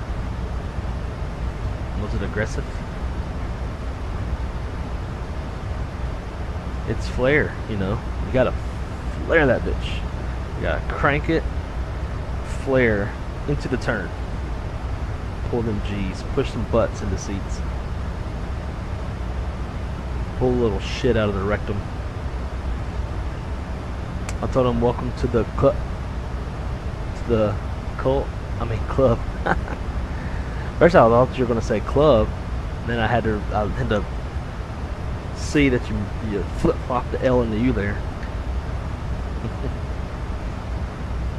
Was it aggressive? It's Flair, you know. You gotta flare that bitch. You gotta crank it, flare into the turn. Pull them G's, push some butts into seats. Pull a little shit out of the rectum. I told him welcome to the club. Club. First I thought you were gonna say club, and then I had to see that you flip flop the L into U there.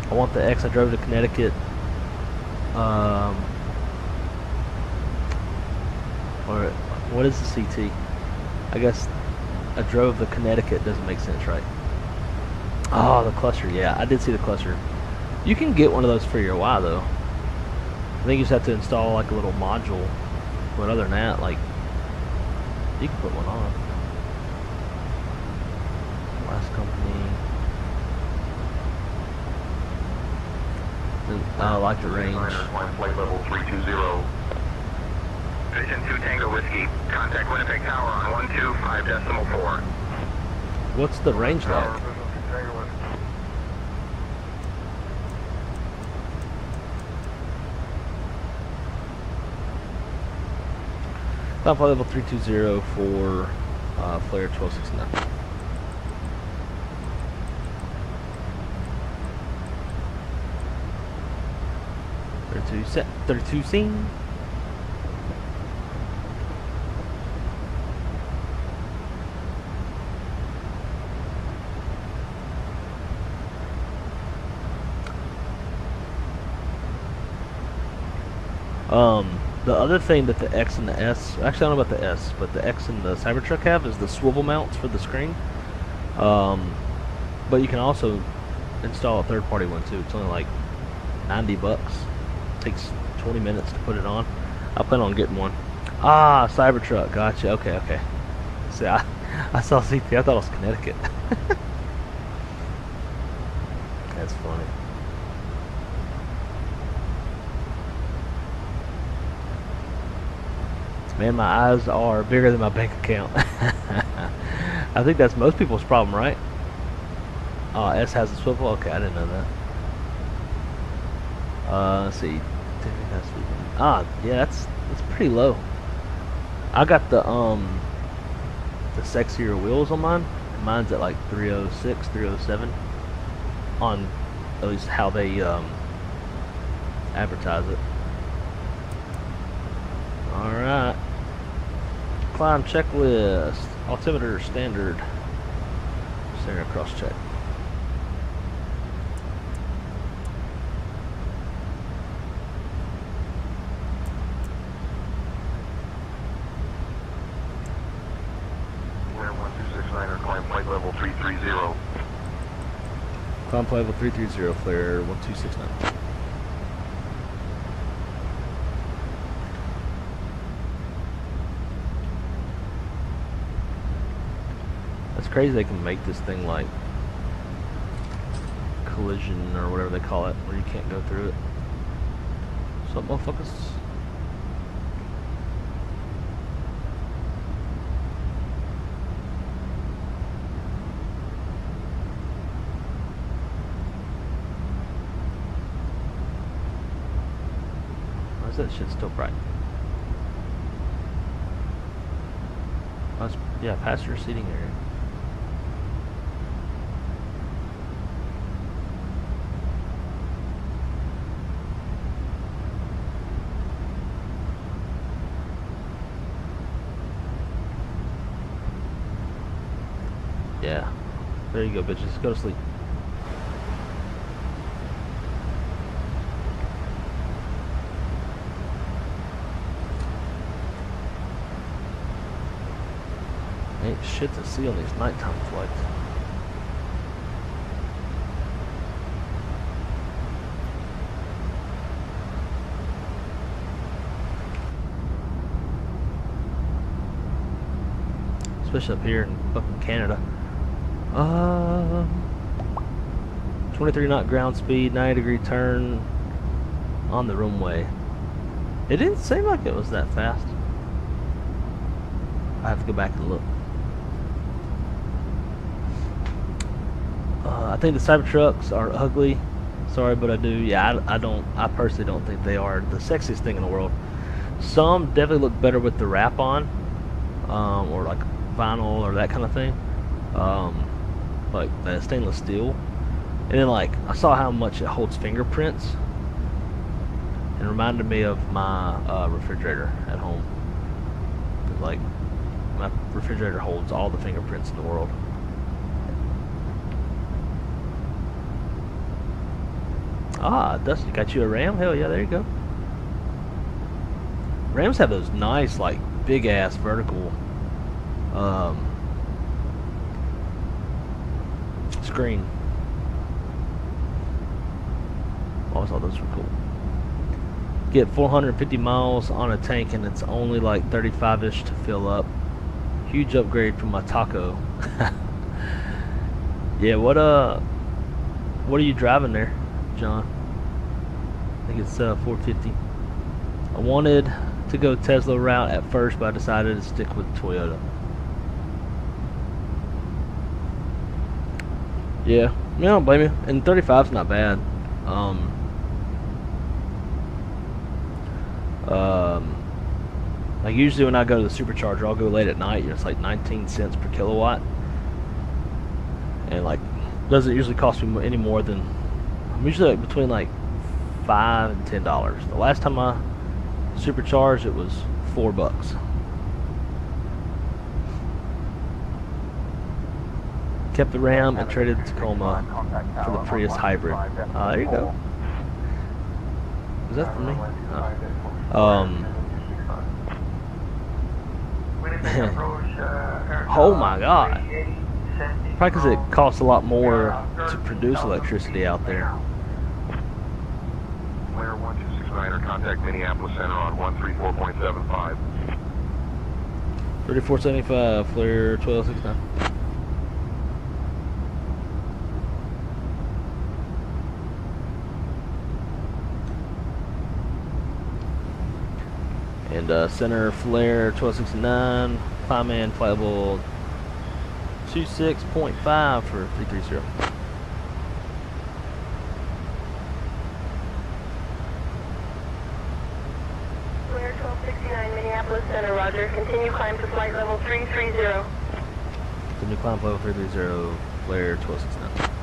I want the X. I drove to Connecticut. Or what is the CT? I guess I drove the Connecticut. Doesn't make sense, right? Oh, the cluster. Yeah, I did see the cluster. You can get one of those for your Y though. I think you just have to install like a little module. But other than that, like, you can put one on. Last company. I like the range. Flight level 320. Vision 2 Tango Whiskey. Contact Winnipeg Tower on 125.4. What's the range like? Climb flight level 320 for Flair 1269. 32 set, 32 scene. The other thing that the X and the S, actually I don't know about the S, but the X and the Cybertruck have is the swivel mounts for the screen. But you can also install a third-party one too. It's only like 90 bucks. Takes 20 minutes to put it on. I plan on getting one. Ah, Cybertruck, gotcha. Okay, okay. See, I saw CT. I thought it was Connecticut. That's funny. Man, my eyes are bigger than my bank account. I think that's most people's problem, right? S has a swivel. Okay, I didn't know that. Let's see. Ah, yeah, that's pretty low. I got the sexier wheels on mine. Mine's at like 306, 307. On at least how they advertise it. All right. Climb checklist. Altimeter standard. Standard cross check. Flair 1269er, climb flight level 330. Climb flight level 330, Flair 1269. It's crazy they can make this thing like collision or whatever they call it, where you can't go through it. What's up, motherfuckers? Why is that shit still bright? Yeah, passenger seating area. Yeah, there you go, bitches. Go to sleep. Ain't shit to see on these nighttime flights. Especially up here in fucking Canada. 23 knot ground speed, 90-degree turn on the runway. It didn't seem like it was that fast. I have to go back and look. I think the Cybertrucks are ugly. Sorry, but I do. Yeah, I personally don't think they are the sexiest thing in the world. Some definitely look better with the wrap on, or like vinyl or that kind of thing. Like the stainless steel, and then like I saw how much it holds fingerprints, and it reminded me of my refrigerator at home. Like my refrigerator holds all the fingerprints in the world. Ah, Dusty, got you a Ram? Hell yeah, there you go. Rams have those nice, like big ass vertical screen. Always thought those were cool. Get 450 miles on a tank and it's only like 35-ish to fill up. Huge upgrade from my Taco. Yeah, what are you driving there, John? I think it's 450. I wanted to go Tesla route at first, but I decided to stick with Toyota. Yeah, I don't blame you. And 35's not bad. Like usually when I go to the supercharger, I'll go late at night. It's like 19 cents per kilowatt, and like doesn't usually cost me any more than, I'm usually like between like $5 and $10. The last time I supercharged, it was $4. Kept the Ram and traded Tacoma for the Prius hybrid. There you go. Is that for me? Oh. Oh my God. Probably because it costs a lot more to produce electricity out there. Flair 1269er, contact Minneapolis Center on 134.75. 3475, Flair 1269. And center Flair 1269, Fireman flight level 26.5 for 330. Flair 1269, Minneapolis Center, roger. Continue climb to flight level 330. Continue climb level 330, Flair 1269.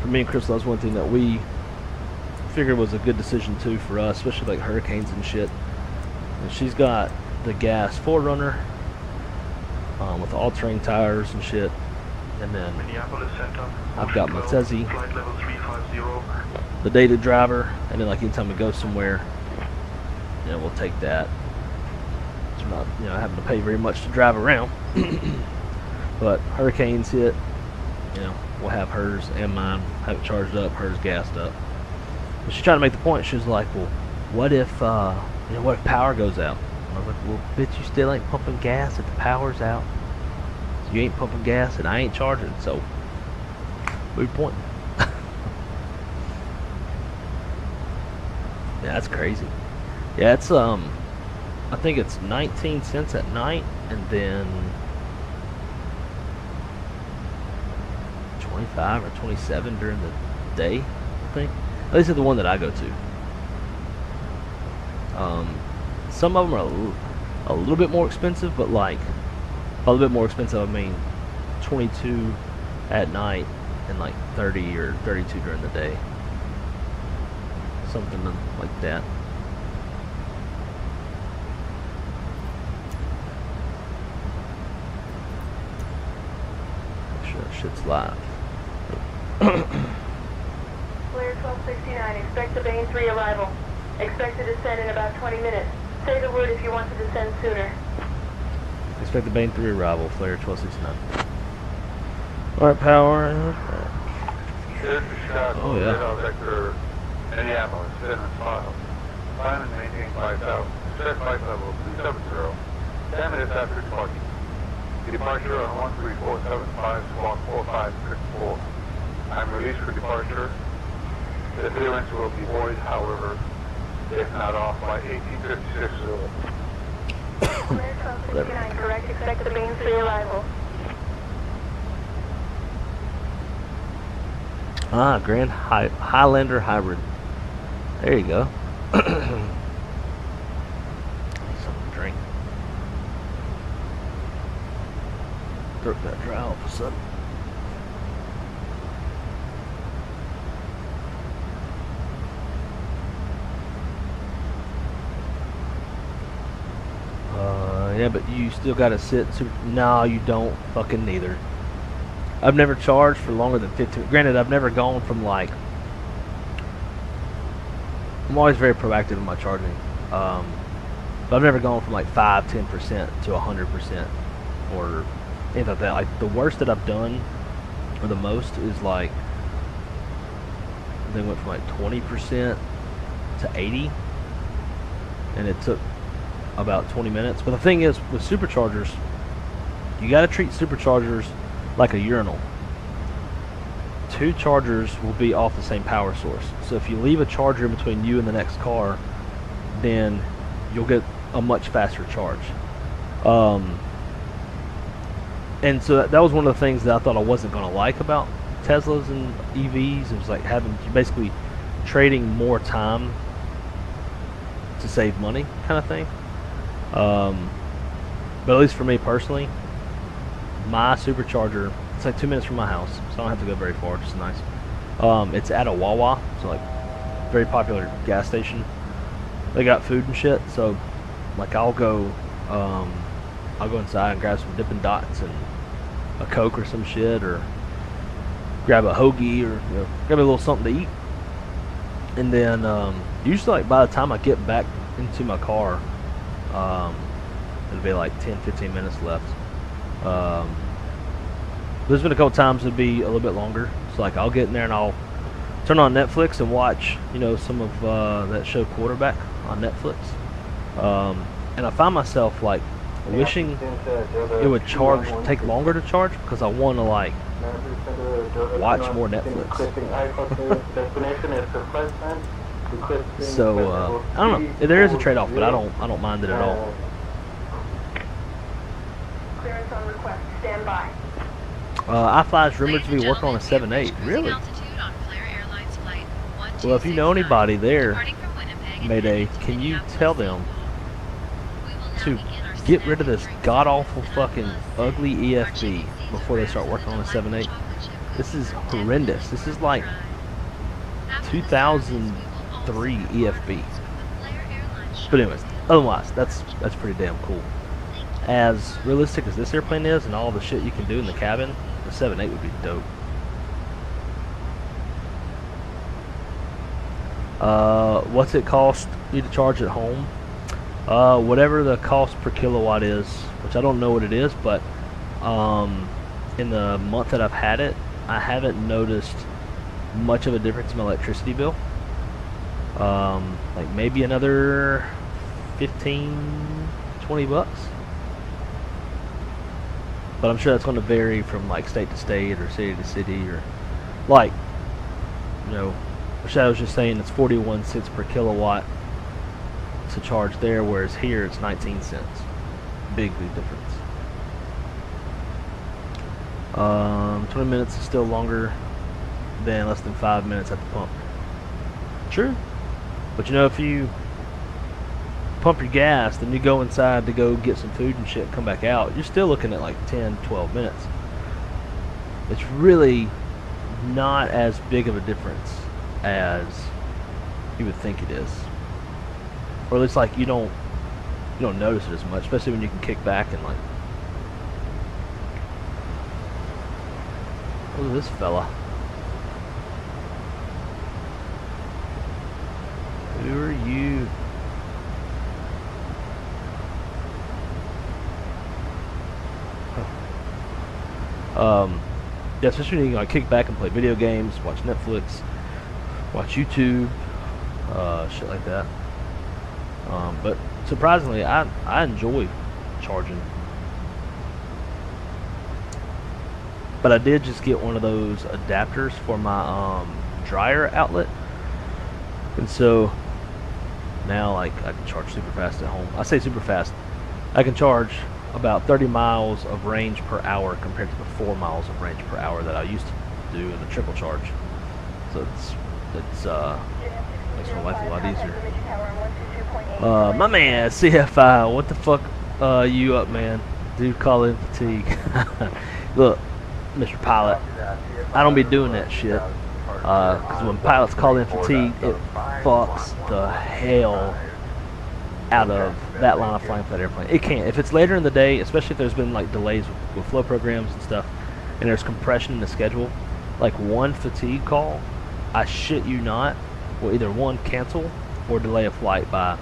For me and Chris, that was one thing that we figured was a good decision too for us, especially like hurricanes and shit. And she's got the gas Forerunner with all-terrain tires and shit, and then I've got my Tezzy, the dated driver, and then like anytime we go somewhere, you know, we'll take that. So we're not, you know, having to pay very much to drive around. But hurricanes hit, you know, we'll have hers and mine, have it charged up, hers gassed up. But she tried to make the point. She was like, well, what if you know, what if power goes out? And I was like, well, bitch, you still ain't pumping gas if the power's out. So you ain't pumping gas and I ain't charging, so we're pointing. Yeah, that's crazy. Yeah, it's I think it's 19 cents at night, and then 25 or 27 during the day, I think. At least it's the one that I go to. Some of them are a little bit more expensive, but like a little bit more expensive, I mean 22 at night and like 30 or 32 during the day. Something like that. Make sure that shit's live. Flair 1269, expect the Bane 3 arrival. Expect to descend in about 20 minutes. Say the word if you want to descend sooner. Expect the Bane 3 arrival, Flair 1269. Alright, power. Oh, yeah. Vector, Minneapolis, Center, file. Climb and maintain 5,000. Set flight level 370. 10 minutes after departure. Departure on 13475, squawk 4564. I'm released for departure. The clearance will be void, however, if not off by 1856. Flair 1269, correct. Expect the Bane 3 arrival. Ah, Grand Highlander Hybrid. There you go. Something to drink. Throat got dry all of a sudden. Yeah, but you still gotta sit. No, you don't fucking neither. I've never charged for longer than 15. Granted, I've never gone from like. I'm always very proactive in my charging. But I've never gone from like 5-10% to 100% or anything like that. Like the worst that I've done, or the most, is like they went from like 20% to 80, and it took about 20 minutes. But the thing is, with superchargers, you got to treat superchargers like a urinal. Two chargers will be off the same power source. So if you leave a charger in between you and the next car, then you'll get a much faster charge. And so that was one of the things that I thought I wasn't going to like about Teslas and EVs. It was like having to basically trading more time to save money kind of thing. But at least for me personally, my supercharger, it's like 2 minutes from my house, so I don't have to go very far, which is nice. It's at a Wawa, so like very popular gas station. They got food and shit, so like I'll go inside and grab some Dippin' Dots and a Coke or some shit, or grab a hoagie, or grab a little something to eat. And then usually like by the time I get back into my car, it'll be like 10-15 minutes left. There's been a couple times it'll be a little bit longer, so like I'll get in there and I'll turn on Netflix and watch some of that show Quarterback on Netflix. And I find myself like wishing it would take longer to charge, because I want to like watch more Netflix. So I don't know. There is a trade-off, but I don't mind it at all. Clearance on request. Stand by. Ifly is rumored to be working on a 7.8. Really? Well, if you know anybody there, Mayday, can you tell them to get rid of this god-awful fucking ugly EFB before they start working on a 7.8? This is horrendous. This is like 2003 EFB. But anyways, otherwise, that's pretty damn cool. As realistic as this airplane is and all the shit you can do in the cabin, the 7.8 would be dope. What's it cost you to charge at home? Whatever the cost per kilowatt is, which I don't know what it is, but in the month that I've had it, I haven't noticed much of a difference in my electricity bill. Like maybe another 15-20 bucks. But I'm sure that's going to vary from like state to state or city to city, or like, which I was just saying, it's 41 cents per kilowatt to charge there, whereas here it's 19 cents. Big difference. 20 minutes is still longer than less than 5 minutes at the pump. True. But if you pump your gas, then you go inside to go get some food and shit, come back out, you're still looking at like 10-12 minutes. It's really not as big of a difference as you would think it is, or at least like you don't notice it as much, especially when you can kick back and like, look at this fella. Who are you? Yeah, especially when you can like kick back and play video games, watch Netflix, watch YouTube, shit like that. But surprisingly, I enjoy charging. But I did just get one of those adapters for my dryer outlet, and so now like I can charge super fast at home. I say super fast. I can charge about 30 miles of range per hour compared to the 4 miles of range per hour that I used to do in a triple charge. So it's makes my life a lot easier. My man CFI, what the fuck you up, man? Dude, call in fatigue. Look, Mr. Pilot, I don't be doing that shit. Because when pilots call in fatigue, it fucks the hell out of that line of flying for that airplane. It can't. If it's later in the day, especially if there's been like delays with flow programs and stuff, and there's compression in the schedule, like one fatigue call, I shit you not, will either one, cancel or delay a flight by,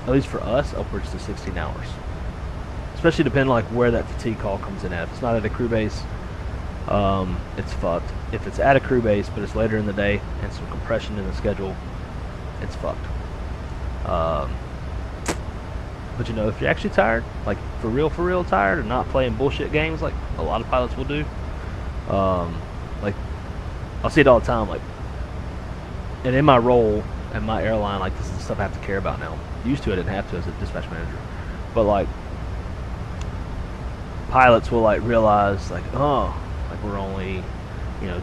at least for us, upwards to 16 hours. Especially depending like where that fatigue call comes in at. If it's not at a crew base, it's fucked. If it's at a crew base but it's later in the day and some compression in the schedule, it's fucked. But if you're actually tired, like for real tired, and not playing bullshit games like a lot of pilots will do, like I'll see it all the time, like, and in my role and my airline, like this is the stuff I have to care about now. Used to, I didn't have to as a dispatch manager, but like pilots will like realize like, oh, like we're only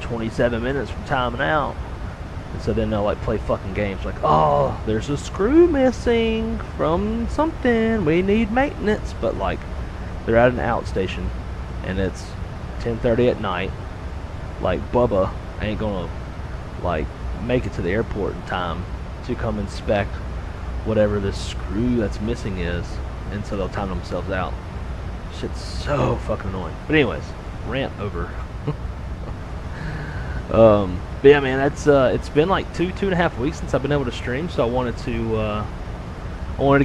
27 minutes from timing out, And so then they'll like play fucking games like, oh, there's a screw missing from something, we need maintenance. But like, they're at an outstation and it's 10:30 at night. Like, Bubba ain't gonna like make it to the airport in time to come inspect whatever this screw that's missing is, and so they'll time themselves out. Shit's so fucking annoying. But anyways, rant over. But yeah, man, that's it's been like two and a half weeks since I've been able to stream, so I wanted to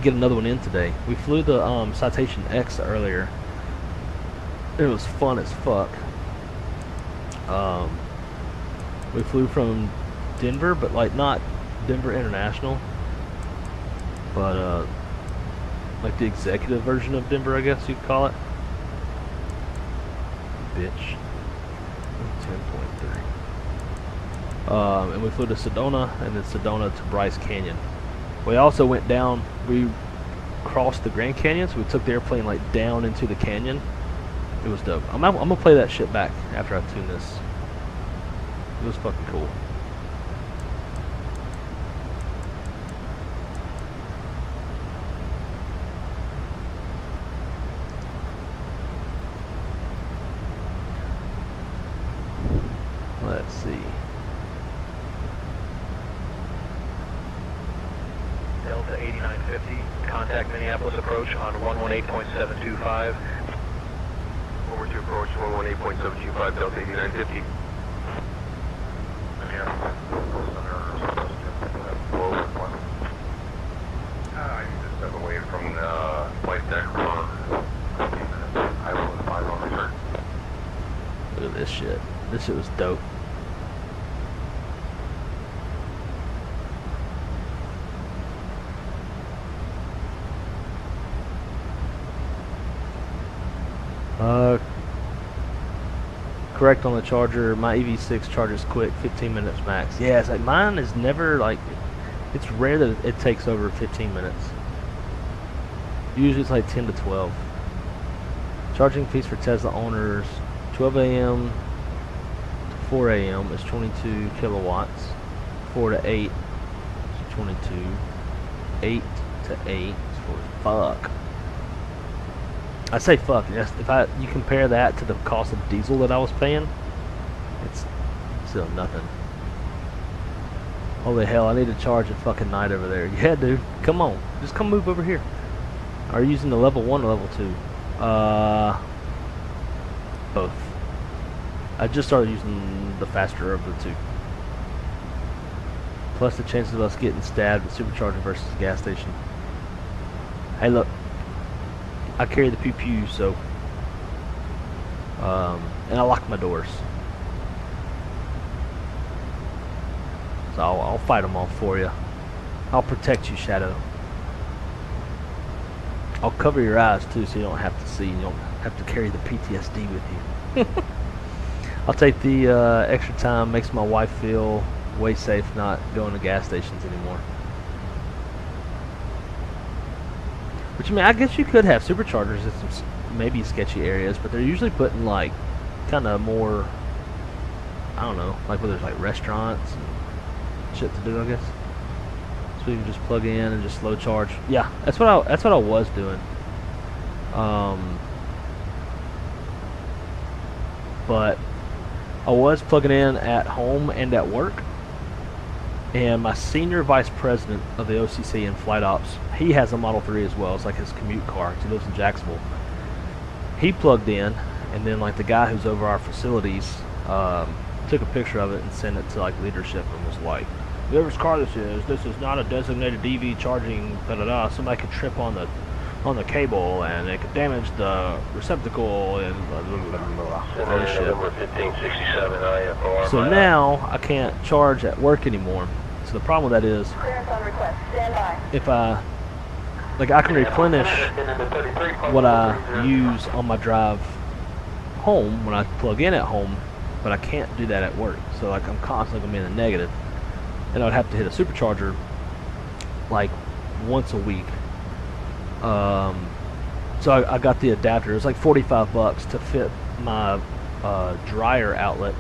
get another one in today. We flew the Citation X earlier. It was fun as fuck. We flew from Denver, but like not Denver International, but like the executive version of Denver, I guess you'd call it. Bitch. 10.3. And we flew to Sedona, and then Sedona to Bryce Canyon. We also went down, we crossed the Grand Canyon, so we took the airplane like down into the canyon. It was dope. I'm gonna play that shit back after I tune this. It was fucking cool. Let's see. Delta 8950, contact Minneapolis approach on 118.725. Over to approach 118.725, Delta 8950. I need to step away from the flight deck for 15 minutes. I will return. Look at this shit. This shit was dope. Correct on the charger. My EV6 charges quick, 15 minutes max. Yeah, it's like mine is never like, it's rare that it takes over 15 minutes. Usually it's like 10 to 12. Charging fees for Tesla owners, 12 a.m. to 4 a.m. is 22 kilowatts. 4 to 8 is 22. 8 to 8 is 4. Fuck. I say fuck. If you compare that to the cost of diesel that I was paying, it's still nothing. Holy hell, I need to charge at fucking night over there. Yeah, dude. Come on. Just come move over here. Are you using the level 1 or level 2? Both. I just started using the faster of the two. Plus the chances of us getting stabbed at supercharger versus gas station. Hey, look. I carry the pew-pew, so and I lock my doors, so I'll fight them all for you. I'll protect you, Shadow. I'll cover your eyes too, so you don't have to see. You don't have to carry the PTSD with you. I'll take the extra time. Makes my wife feel way safe not going to gas stations anymore. Which, I mean, I guess you could have superchargers in some maybe sketchy areas, but they're usually putting like kind of more, I don't know, like where there's like restaurants and shit to do, I guess. So you can just plug in and just slow charge. Yeah, that's what I was doing. But I was plugging in at home and at work. And my senior vice president of the OCC in flight ops, he has a Model 3 as well. It's like his commute car. He lives in Jacksonville. He plugged in, and then like the guy who's over our facilities took a picture of it and sent it to like leadership and was like, "Whoever's car this is not a designated EV charging. Da-da-da. Somebody could trip on the cable and it could damage the receptacle and blah, blah, blah, blah, blah, shit." 1567 IFR. So now I can't charge at work anymore. So the problem with that is, if I can replenish what I use on my drive home when I plug in at home, but I can't do that at work. So like I'm constantly gonna be in the negative, and I'd have to hit a supercharger like once a week. So I got the adapter. It was like 45 bucks to fit my dryer outlet,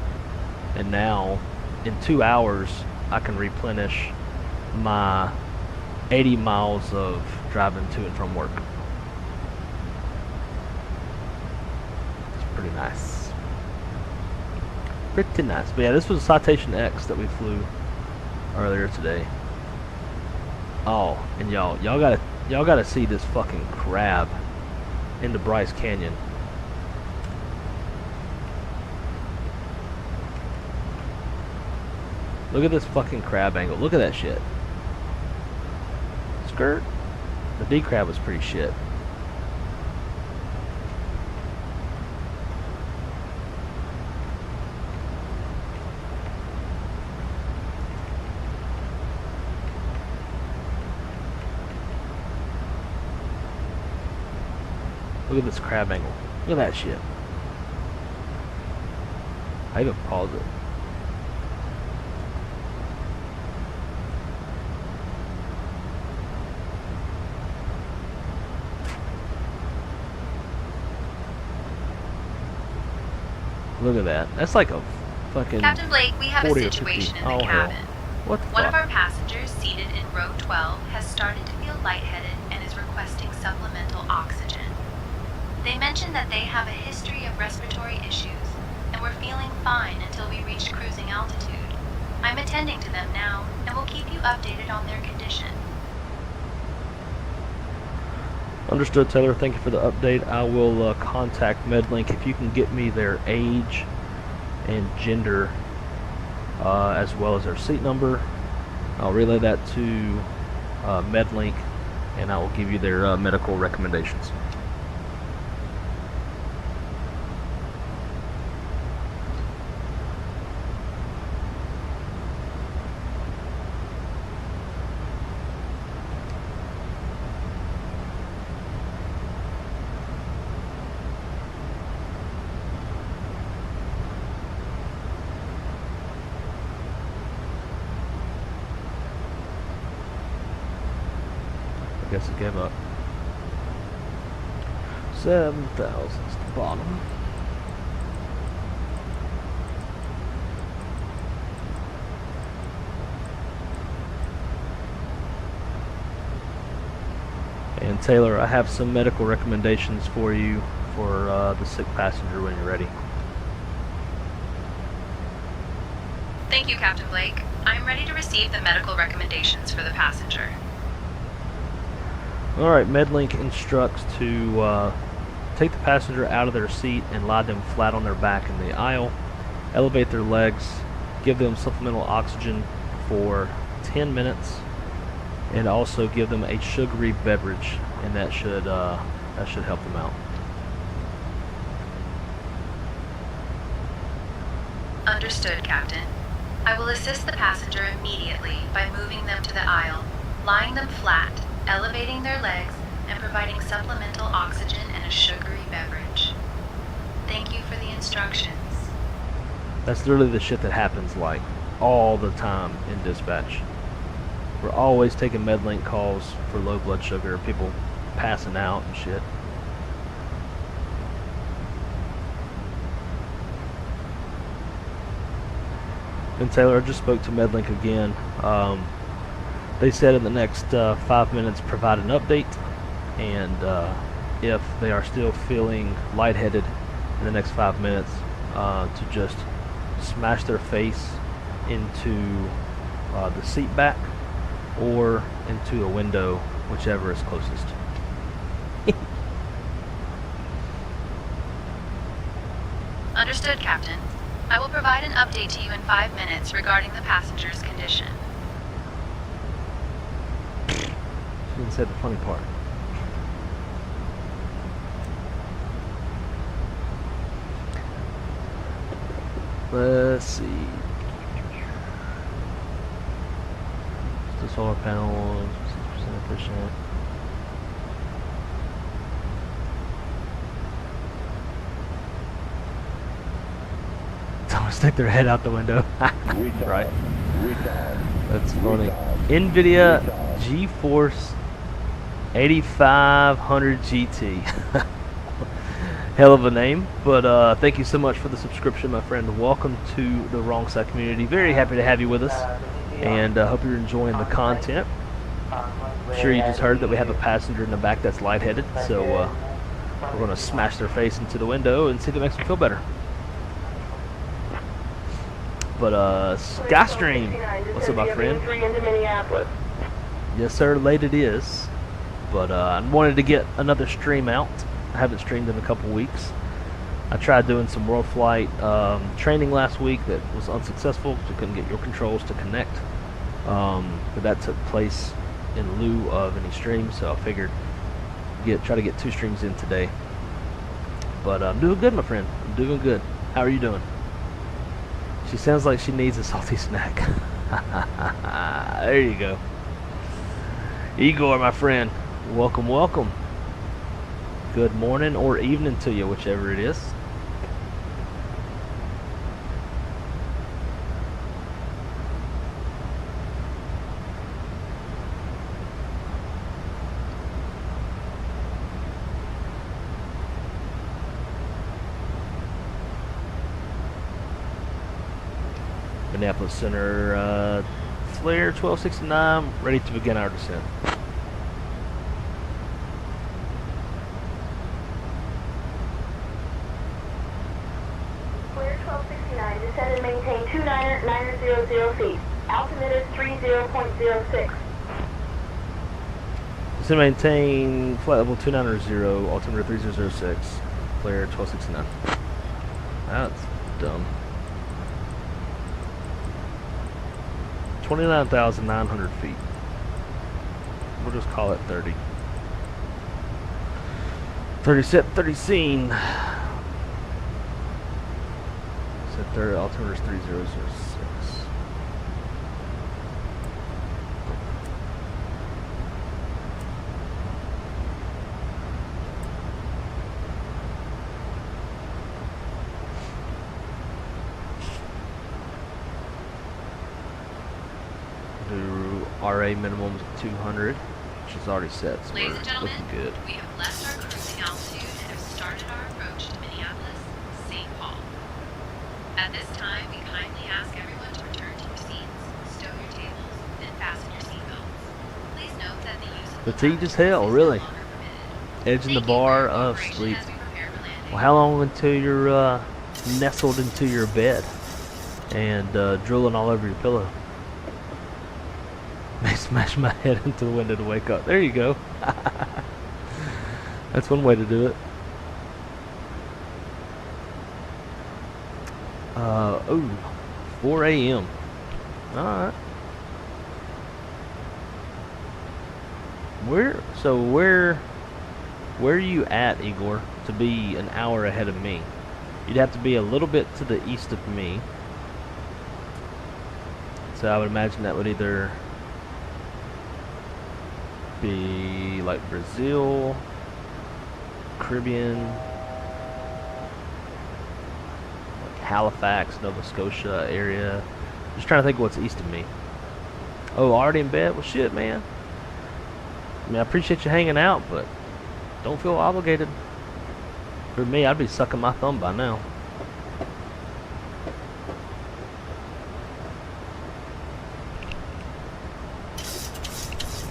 and now in 2 hours I can replenish my 80 miles of driving to and from work. It's pretty nice. Pretty nice. But yeah, this was a Citation X that we flew earlier today. Oh, and y'all gotta see this fucking crab into Bryce Canyon. Look at this fucking crab angle. Look at that shit. Skirt. The D crab was pretty shit. Look at this crab angle. Look at that shit. I even pause it. Look at that. That's like a fucking Captain Blake, we have a situation in the cabin. What the One fuck? of our passengers seated in row 12 has started to feel lightheaded and is requesting supplemental oxygen. They mentioned that they have a history of respiratory issues and were feeling fine until we reached cruising altitude. I'm attending to them now and will keep you updated on their condition. Understood, Taylor. Thank you for the update. I will contact MedLink if you can get me their age and gender, as well as their seat number. I'll relay that to MedLink, and I will give you their medical recommendations. I guess it gave up. 7,000 is the bottom. And Taylor, I have some medical recommendations for you for the sick passenger when you're ready. Thank you, Captain Blake. I'm ready to receive the medical recommendations for the passenger. Alright, MedLink instructs to take the passenger out of their seat and lie them flat on their back in the aisle, elevate their legs, give them supplemental oxygen for 10 minutes, and also give them a sugary beverage, and that should help them out. Understood, Captain. I will assist the passenger immediately by moving them to the aisle, lying them flat, elevating their legs, and providing supplemental oxygen and a sugary beverage. Thank you for the instructions. That's literally the shit that happens like all the time in dispatch. We're always taking MedLink calls for low blood sugar, people passing out and shit. And Taylor, I just spoke to MedLink again. They said in the next 5 minutes provide an update, and if they are still feeling lightheaded in the next 5 minutes, to just smash their face into the seat back or into a window, whichever is closest. Understood, Captain. I will provide an update to you in 5 minutes regarding the passenger's condition. She didn't say the funny part. Let's see. The solar panel, 6% efficient. Don't stick their head out the window. Right. That's funny. NVIDIA GeForce 8500 GT. Hell of a name, but thank you so much for the subscription, my friend. Welcome to the Wrong Side community. Very happy to have you with us. and hope you're enjoying the content. I'm sure you just heard that we have a passenger in the back that's lightheaded, so we're going to smash their face into the window and see if it makes them feel better. But Skystream, what's up, my friend? Yes, sir, late it is. But I wanted to get another stream out. I haven't streamed in a couple weeks. I tried doing some Foreflight training last week that was unsuccessful because we couldn't get your controls to connect. But that took place in lieu of any streams, so I figured try to get 2 streams in today. But I'm doing good, my friend. I'm doing good. How are you doing? She sounds like she needs a salty snack. There you go. Igor, my friend. Welcome, welcome. Good morning or evening to you, whichever it is. Minneapolis Center, Flair 1269, ready to begin our descent. Flair 1269, descend and maintain 29900 feet. Altimeter 30.06. Descend and maintain flight level 290, altimeter 3006, Flair 1269. That's dumb. 29,900 feet. We'll just call it 30. 30 set, 30 scene. Set 30, altimeter is 3006. RA minimum of 200, which is already set, so Ladies we're and gentlemen, looking good. We have left our cruising altitude and have started our approach to Minneapolis, St. Paul. At this time, we kindly ask everyone to return to your seats, stow your tables, and fasten your seatbelts. Please note that the use of Fatigued as hell, really. Edging the bar of sleep. Well, how long until you're nestled into your bed and drooling all over your pillow? May smash my head into the window to wake up. There you go. That's one way to do it. Oh, 4 a.m. Alright. Where are you at, Igor, to be an hour ahead of me? You'd have to be a little bit to the east of me. So I would imagine that would either be like Brazil, Caribbean, like Halifax, Nova Scotia area. Just trying to think of what's east of me. Oh, already in bed? Well, shit, man. I mean, I appreciate you hanging out, but don't feel obligated. For me, I'd be sucking my thumb by now.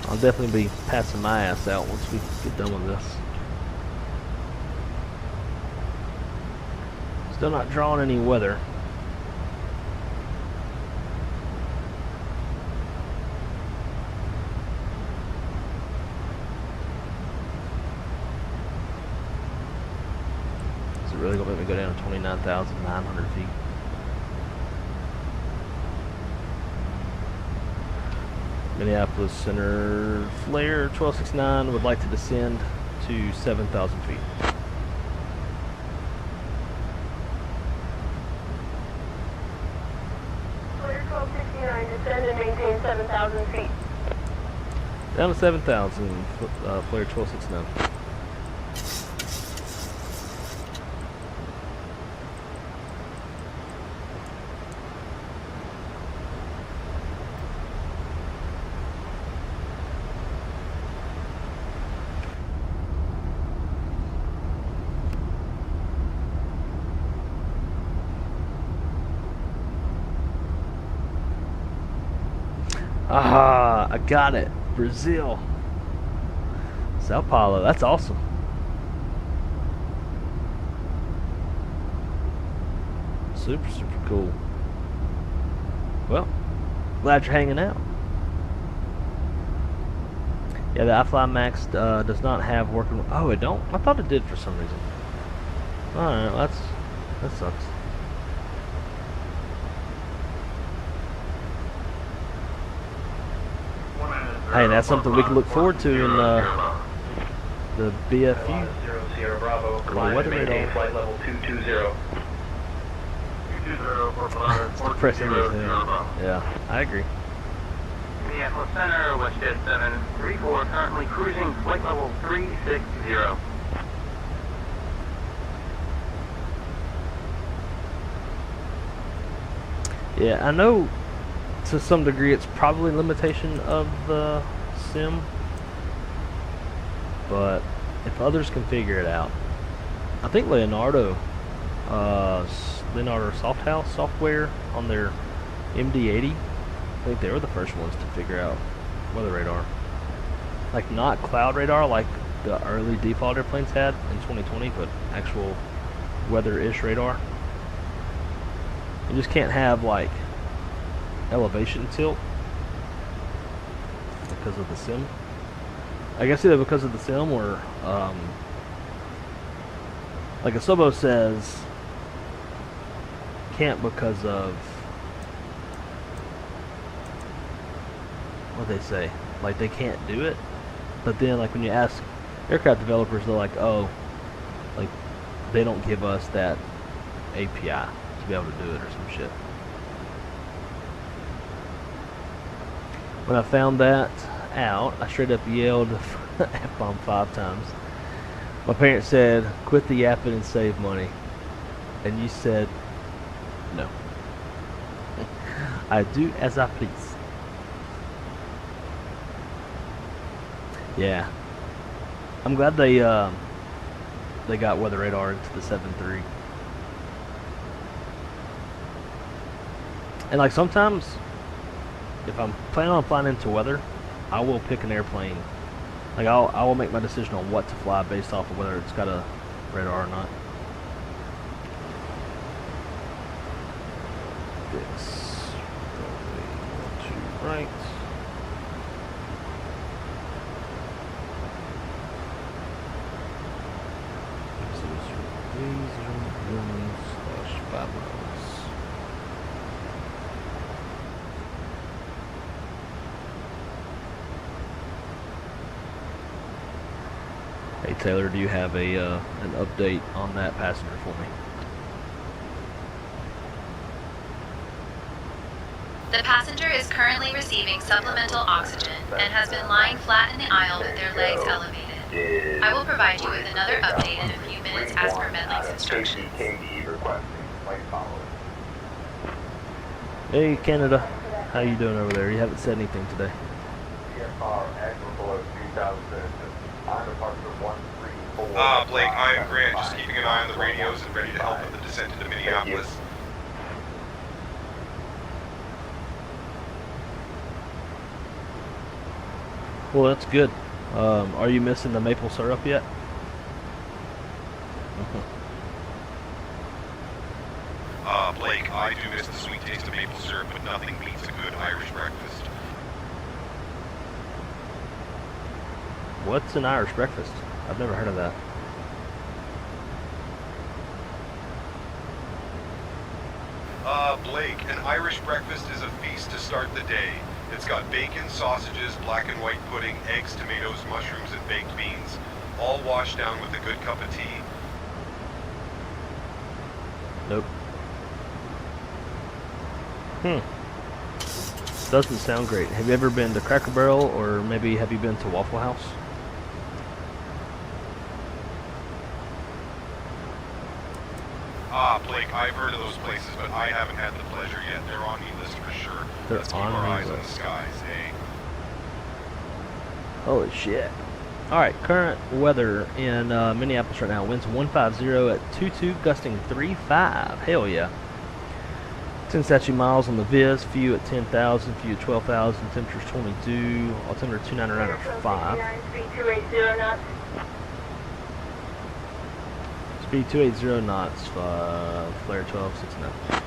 I'll definitely be passing my ass out once we get done with this. Still not drawing any weather. Is it really gonna make me go down to 29,900 feet? Minneapolis Center, Flair 1269 would like to descend to 7,000 feet. Flair 1269, descend and maintain 7,000 feet. Down to 7,000, Flair 1269. Ah, I got it. Brazil. Sao Paulo. That's awesome. Super, super cool. Well, glad you're hanging out. Yeah, the Ifly Max does not have working. Oh, it don't? I thought it did for some reason. Alright, well, that sucks. Hey, that's something we can look forward to in the BFU. Sierra Bravo, climb and maintain flight level 220. Pressing this thing. Yeah, I agree. Minneapolis Center, WestJet 734, currently cruising flight level 360. Yeah, I know to some degree it's probably a limitation of the sim, but if others can figure it out, I think Leonardo Softhouse software on their MD-80, I think they were the first ones to figure out weather radar. Like not cloud radar like the early default airplanes had in 2020, but actual weather-ish radar. You just can't have like elevation tilt because of the sim. I guess either because of the sim or like a Sobo says can't because of what they say, like they can't do it, but then like when you ask aircraft developers, they're like, oh, like they don't give us that API to be able to do it or some shit. When I found that out, I straight up yelled F-bomb 5 times. My parents said, quit the yapping and save money. And you said, no. I do as I please. Yeah. I'm glad they got weather radar into the 7.3. And like sometimes, if I'm planning on flying into weather, I will pick an airplane. Like I will make my decision on what to fly based off of whether it's got a radar or not. This to right. Hey Taylor, do you have a an update on that passenger for me? The passenger is currently receiving supplemental oxygen and has been lying flat in the aisle with their legs elevated. I will provide you with another update in a few minutes as per Medlink's instructions. Hey Canada, how you doing over there? You haven't said anything today. Blake, I am Grant, just keeping an eye on the radios and ready to help with the descent into Minneapolis. Well, that's good. Are you missing the maple syrup yet? Blake, I do miss the sweet taste of maple syrup, but nothing beats a good Irish breakfast. What's an Irish breakfast? I've never heard of that. Blake, an Irish breakfast is a feast to start the day. It's got bacon, sausages, black and white pudding, eggs, tomatoes, mushrooms, and baked beans, all washed down with a good cup of tea. Nope. Doesn't sound great. Have you ever been to Cracker Barrel, or maybe have you been to Waffle House? Blake, I've heard of those places, but I haven't had the pleasure yet. They're on me list for sure. They're Let's keep on our me eyes on the list. skies, eh? Holy shit. Alright, current weather in Minneapolis right now. Winds 150 at 22, gusting 35. Hell yeah. 10 statute miles on the Viz, few at 10,000, few at 12,000, temperature's 22, altimeter 299.5. Speed 280 knots. Speed 280 knots, Flair 1269.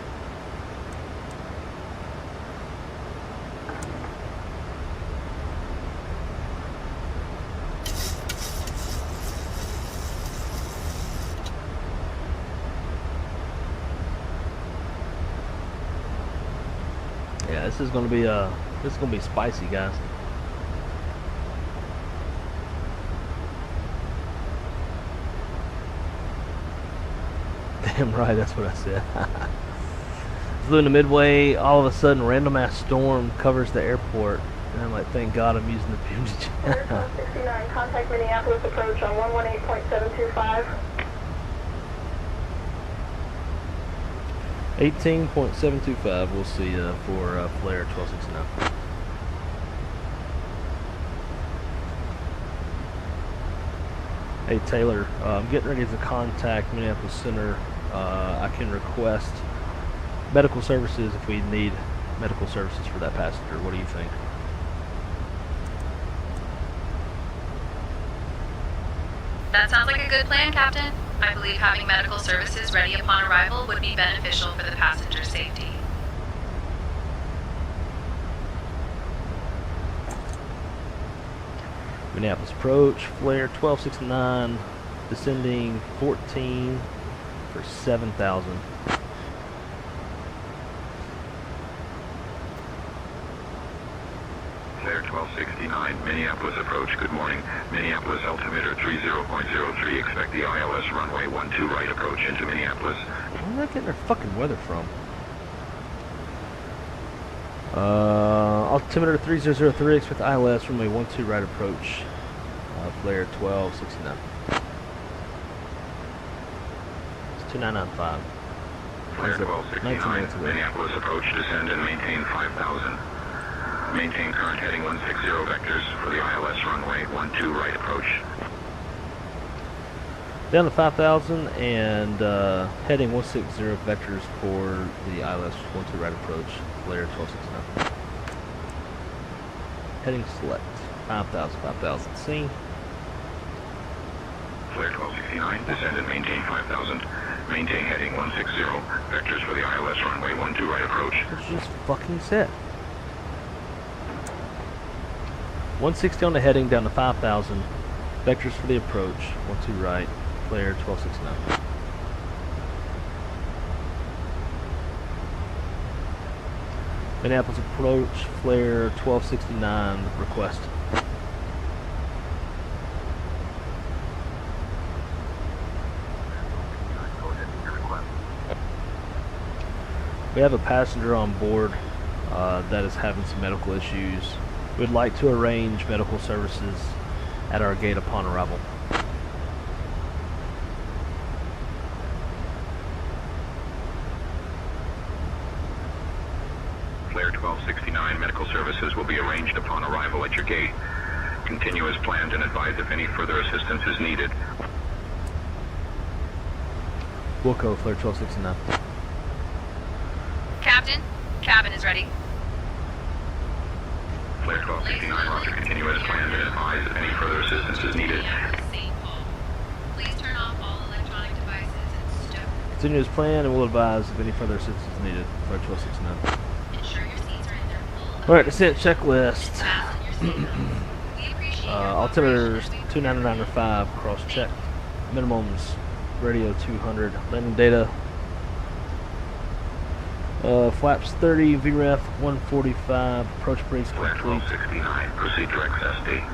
Yeah, this is gonna be spicy, guys. Damn right, that's what I said. Flew into Midway, all of a sudden random ass storm covers the airport, and I'm like, thank God I'm using the PMG. 69, contact Minneapolis approach on 118.725. 18.725, we'll see for Flair 1269. Hey Taylor, I'm getting ready to contact Minneapolis Center. I can request medical services if we need medical services for that passenger. What do you think? That sounds like a good plan, Captain. I believe having medical services ready upon arrival would be beneficial for the passenger's safety. Minneapolis approach, Flair 1269, descending 14 for 7,000. Flair 1269, Minneapolis approach, good morning. Minneapolis altimeter 30.03, expect the ILS runway 12 right approach into Minneapolis. Where are they getting their fucking weather from? Altimeter 3003, expect ILS runway 12 right approach. Flair 1269. It's 2995. Flair 1269, Minneapolis approach, descend and maintain 5,000. Maintain current heading 160 vectors for the ILS runway 12 right approach. Down to 5,000 and heading 160 vectors for the ILS 12 right approach, Flair 1269. Heading select, 5,000, 5,000, C. Flair 1269, descend and maintain 5,000. Maintain heading 160 vectors for the ILS runway 12 right approach. What you just fucking said. 160 on the heading, down to 5,000. Vectors for the approach, 12 right, Flair 1269. Minneapolis approach, Flair 1269, request. We have a passenger on board that is having some medical issues. We'd like to arrange medical services at our gate upon arrival. Flair 1269, medical services will be arranged upon arrival at your gate. Continue as planned and advise if any further assistance is needed. Wilco, Flair 1269. Captain, cabin is ready. Flair 1269, roger, continue as planned and advise if any further assistance is needed. Please turn off all electronic devices and stow. Continue as planned and we'll advise if any further assistance is needed. Flair 1269. Ensure your seats are in their full. Alright, descent checklist. Altimeters 299.5, cross check. Minimums, radio 200. Landing data. Flaps 30, VREF 145, approach brakes Flair complete. 1269, proceed to XSD.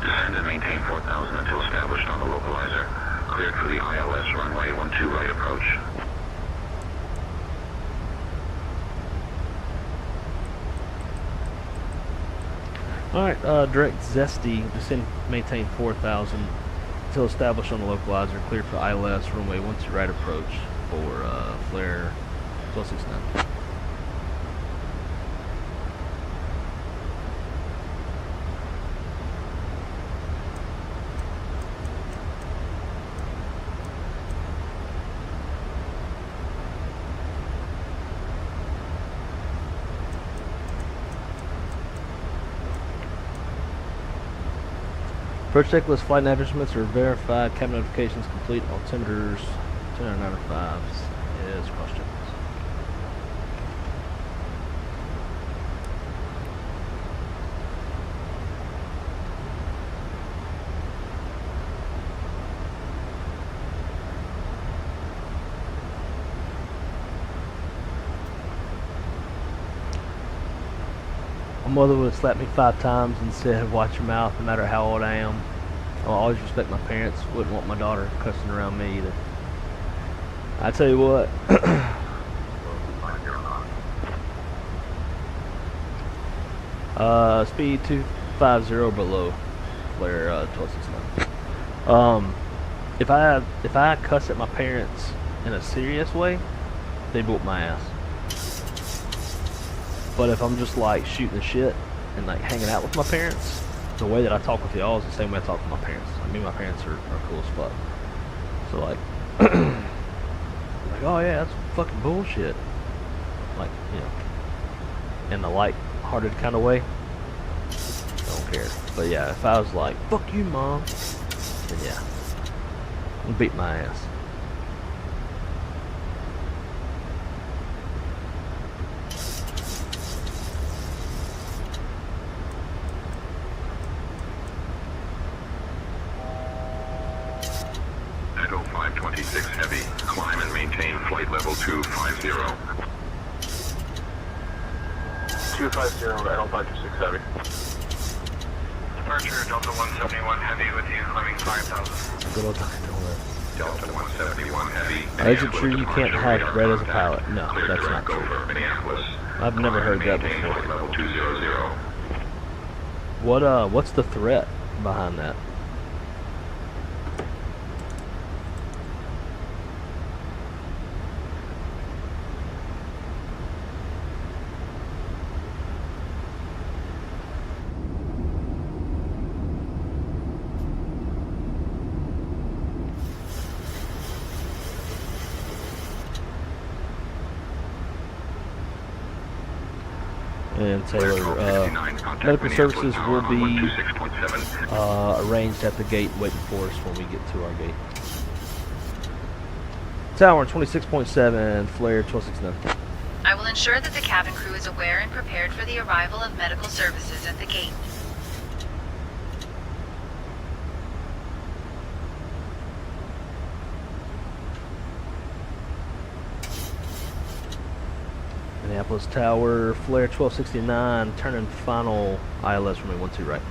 Descend and maintain 4,000 until established on the localizer. Cleared for the ILS runway 12 right approach. Alright, direct Zesty, descend, maintain 4,000 until established on the localizer. Cleared for ILS runway 12 right approach for Flair 1269. Approach checklist, flight nav instruments are verified, cabin notifications complete, altimeters 295s is cross checklist. My mother would have slapped me 5 times and said, watch your mouth no matter how old I am. I'll always respect my parents. Wouldn't want my daughter cussing around me either. I tell you what. Speed 250 below. Flair 1269. If I cuss at my parents in a serious way, they whoop my ass. But if I'm just like shooting the shit and like hanging out with my parents, the way that I talk with y'all is the same way I talk with my parents. I mean, my parents are cool as fuck. So like, like, oh yeah, that's fucking bullshit. Like, you know, in the light-hearted kind of way. I don't care. But yeah, if I was like, fuck you, mom, then yeah, I'm beat my ass. Echo 526 Heavy, climb and maintain flight level 250. 250, Echo 526 Heavy. Departure Delta 171 Heavy with you, climbing 5,000. Good old Delta 171 Heavy. Is it true you can't have red as a pilot? No, that's not true. I've never heard that before. Level 200. What's the threat behind that? And Taylor, medical services will be arranged at the gate waiting for us when we get to our gate. Tower 26.7, Flair 1269. I will ensure that the cabin crew is aware and prepared for the arrival of medical services at the gate. Minneapolis Tower, Flair 1269, turning final ILS runway 12 right.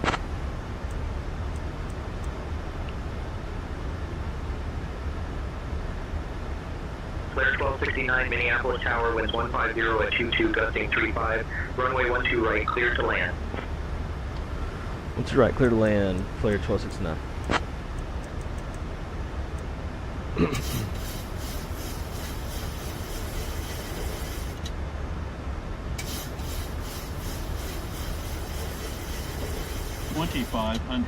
Flair 1269, Minneapolis Tower, winds 150 at 22, gusting 35, runway 12 right, clear to land. 12 right, clear to land, Flair 1269. $2,500.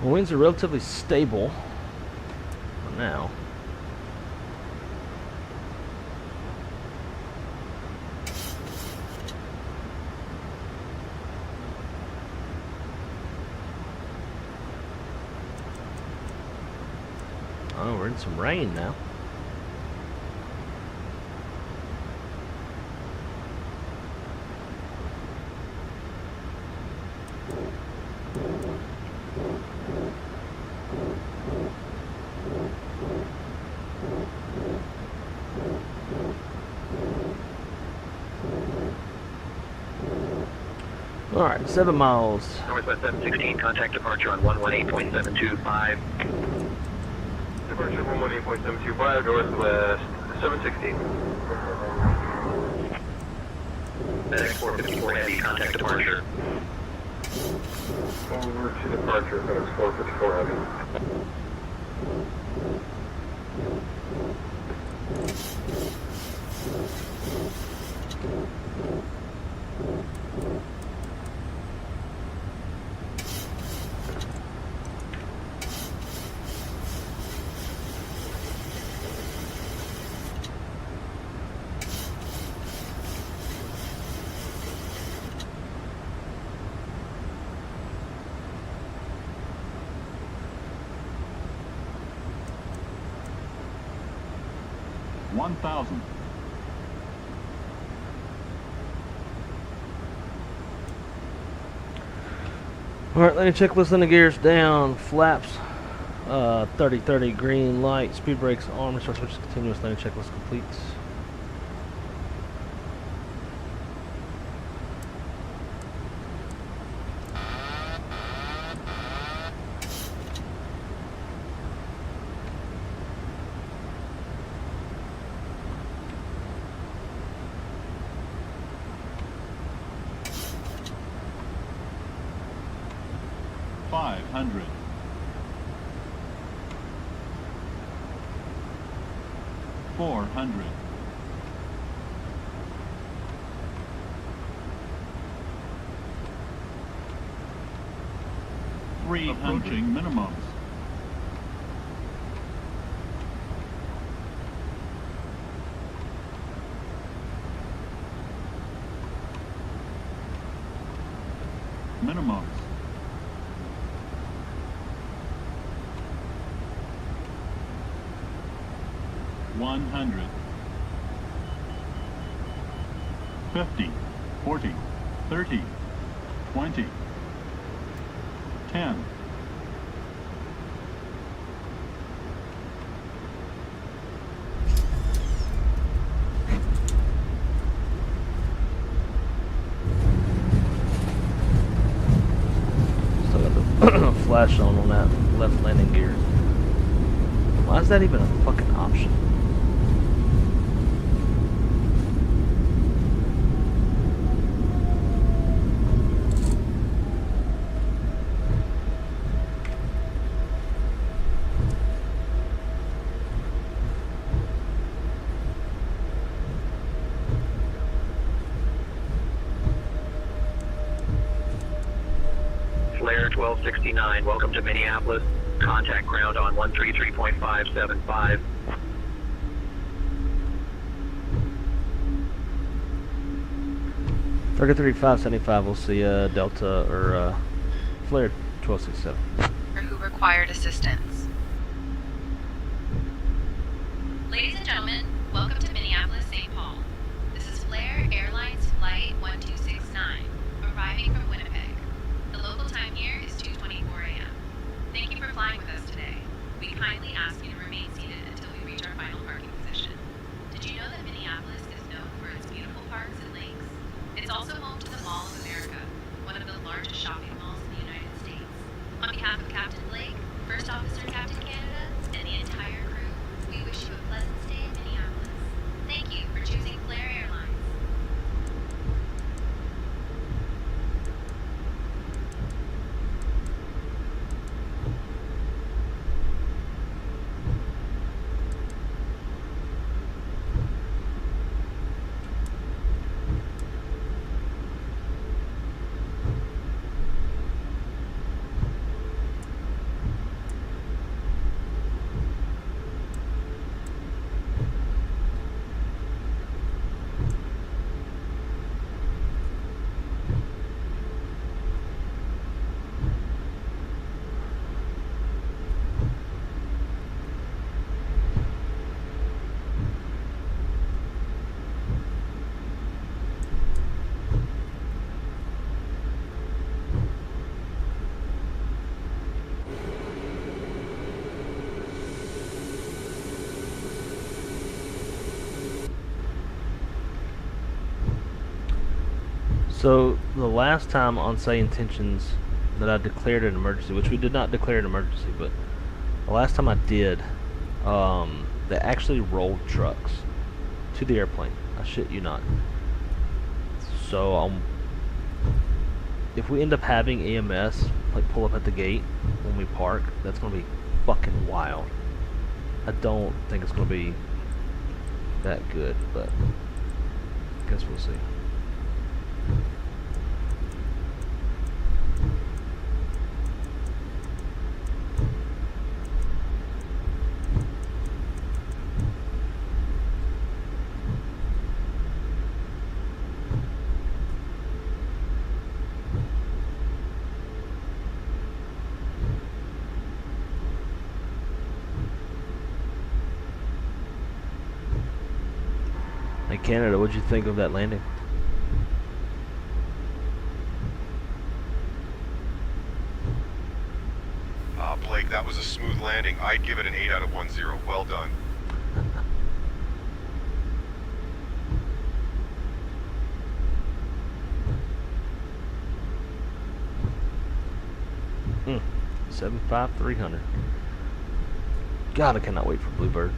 Well, winds are relatively stable for now. Oh, we're in some rain now. All right, 7 miles. Northwest 716, contact departure on 118.725. Departure 118.725, northwest 716. FedEx 454 Heavy, contact departure. Over to departure, FedEx 454 Heavy. 1,000. Alright, landing checklist, landing gears down, flaps, 30-30, green light, speed brakes, arm, restart switches, continuous, landing checklist complete. Approaching minimums. Minimums. $100. 50, 40, 30, 20, 10. Flash on that left landing gear. Why is that even a fucking option? Flair 1269, welcome to Minneapolis. Contact ground on 133.575. Target 3575, we'll see Delta or Flair 1267. Who required assistance. Ladies and gentlemen, welcome to Minneapolis, St. Paul. This is Flair Airlines Flight 1269, arriving from Winnipeg. The local time here is 2:24 a.m. Thank you for flying with us today. We kindly ask you to remain seated until we reach our final parking position. Did you know that Minneapolis is known for its beautiful parks and lakes? It's also home to the Mall of America, one of the largest shopping malls in the United States. On behalf of Captain Blake, First Officer Captain Canada, and the entire crew, we wish you a pleasant stay in Minneapolis. Thank you for choosing Flair Airlines. So the last time on Say Intentions that I declared an emergency, which we did not declare an emergency, but the last time I did, they actually rolled trucks to the airplane. I shit you not. So if we end up having EMS like pull up at the gate when we park, that's gonna be fucking wild. I don't think it's gonna be that good, but I guess we'll see. Canada, what'd you think of that landing? Blake, that was a smooth landing. I'd give it an 8 out of 10. Well done. Hmm. 75300. God, I cannot wait for Bluebird.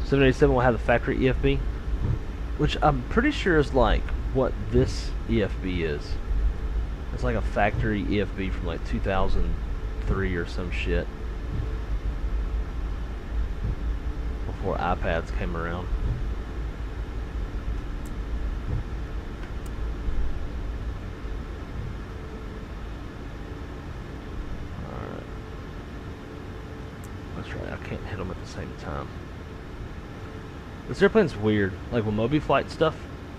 787 will have the factory EFB, which I'm pretty sure is like what this EFB is. It's like a factory EFB from like 2003 or some shit. Before iPads came around. Alright. That's right, I can't hit them at the same time. This airplane's weird. Like with Moby Flight stuff,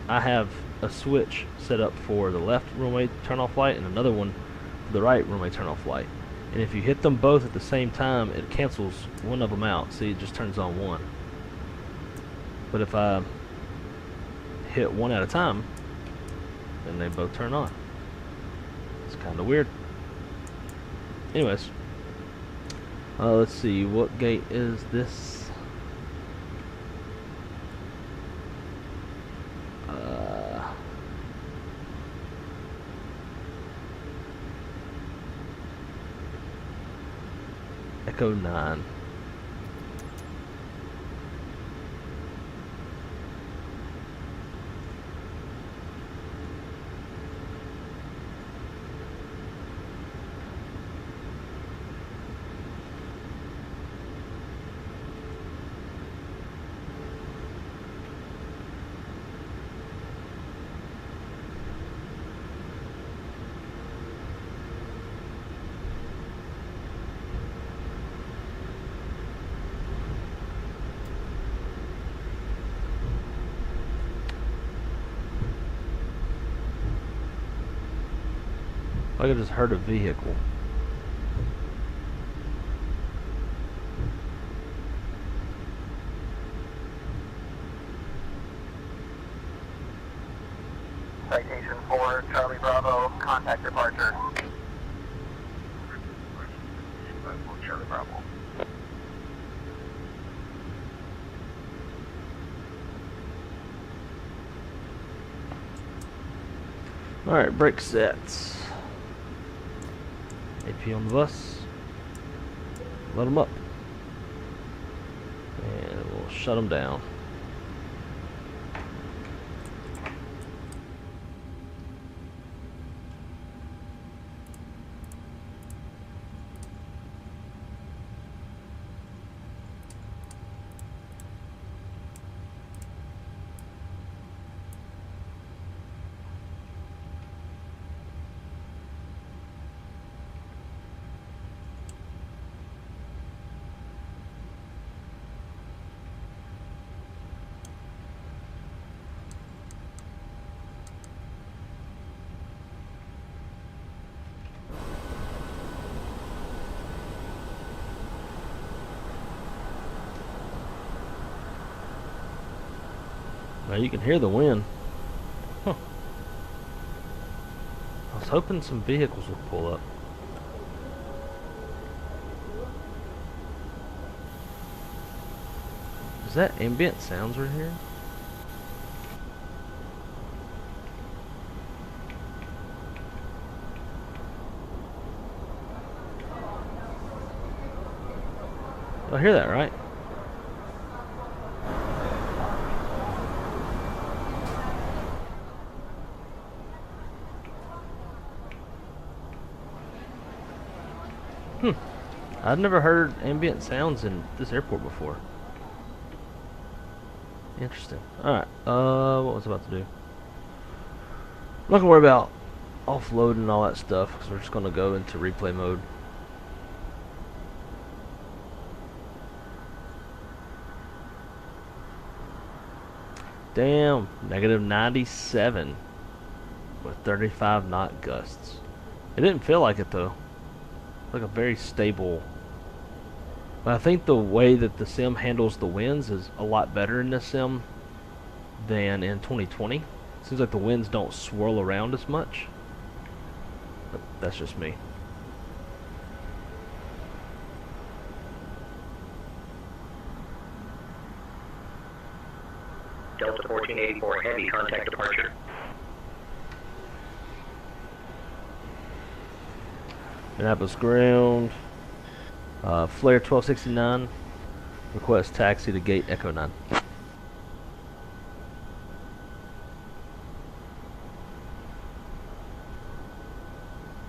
I have a switch set up for the left runway turn-off light and another one for the right runway turn-off light. And if you hit them both at the same time, it cancels one of them out. See, it just turns on one. But if I hit one at a time, then they both turn on. It's kind of weird. Anyways, let's see, what gate is this? Echo 9. Like I just heard a vehicle. Citation 4, Charlie Bravo, contact departure. Charlie Bravo. Alright, brake sets. AP on the bus. Let them up. And we'll shut them down. Now you can hear the wind. Huh. I was hoping some vehicles would pull up. Is that ambient sounds right here? I hear that, right? I've never heard ambient sounds in this airport before. Interesting. Alright, what was I about to do? I'm not gonna worry about offloading and all that stuff, because we're just gonna go into replay mode. Damn, negative 97 with 35 knot gusts. It didn't feel like it though. Like a very stable But I think the way that the sim handles the winds is a lot better in this sim than in 2020. Seems like the winds don't swirl around as much. But that's just me. Delta 1484 Heavy, contact departure. Minneapolis ground. Flair 1269. Request taxi to gate Echo 9.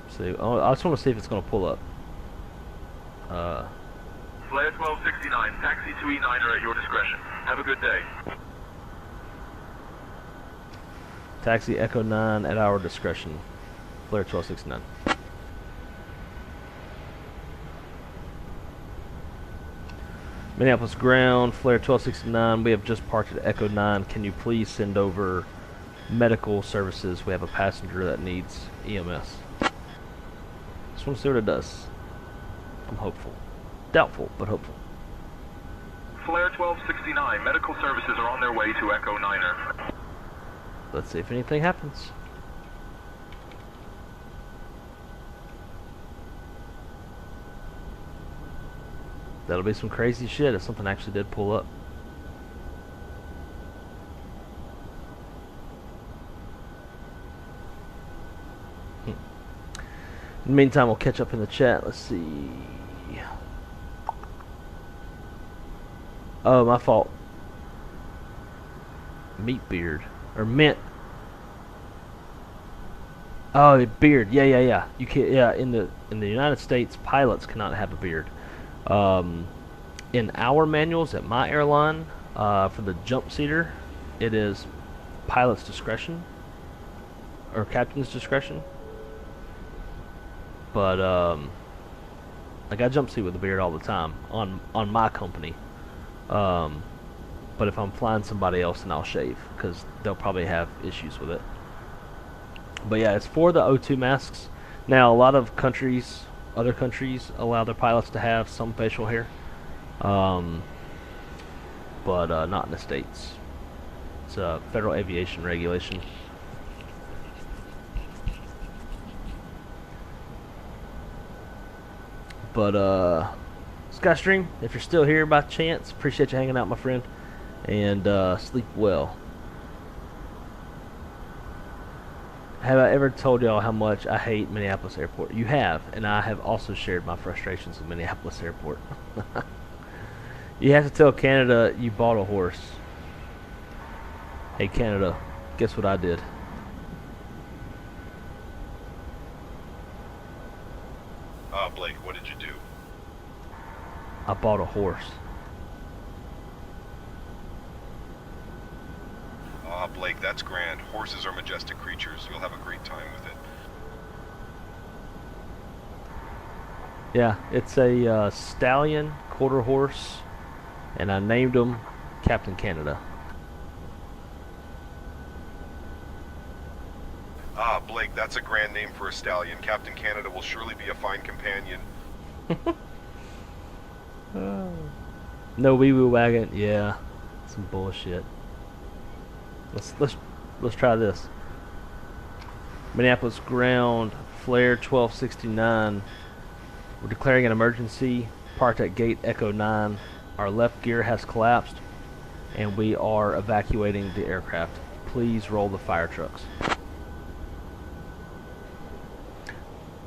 See, I just want to see if it's going to pull up. Flair 1269, taxi to E9 at your discretion. Have a good day. Taxi Echo 9 at our discretion. Flair 1269. Minneapolis ground, Flair 1269. We have just parked at Echo 9. Can you please send over medical services? We have a passenger that needs EMS. Just want to see what it does. I'm hopeful. Doubtful, but hopeful. Flair 1269, medical services are on their way to Echo 9er. Let's see if anything happens. That'll be some crazy shit if something actually did pull up. In the meantime, we'll catch up in the chat. Let's see. Oh, my fault. Meat beard. Or mint. Oh, beard. Yeah. You can't. Yeah, in the United States, pilots cannot have a beard. In our manuals at my airline, for the jump seater, it is pilot's discretion or captain's discretion. But like I jump seat with a beard all the time on my company. But if I'm flying somebody else, then I'll shave because they'll probably have issues with it. But yeah, it's for the O2 masks. Now, a lot of countries, other countries, allow their pilots to have some facial hair, but not in the States. It's a federal aviation regulation. But Skystream, if you're still here by chance, appreciate you hanging out, my friend, and sleep well. Have I ever told y'all how much I hate Minneapolis Airport? You have, and I have also shared my frustrations with Minneapolis Airport. You have to tell Canada you bought a horse. Hey Canada, guess what I did? Blake, what did you do? I bought a horse. Blake, that's grand. Horses are majestic creatures. You'll have a great time with it. Yeah, it's a stallion, quarter horse, and I named him Captain Canada. Blake, that's a grand name for a stallion. Captain Canada will surely be a fine companion. No wee-woo wagon. Yeah, some bullshit. Let's try this. Minneapolis ground, Flair 1269. We're declaring an emergency. Parked at gate Echo 9. Our left gear has collapsed, and we are evacuating the aircraft. Please roll the fire trucks.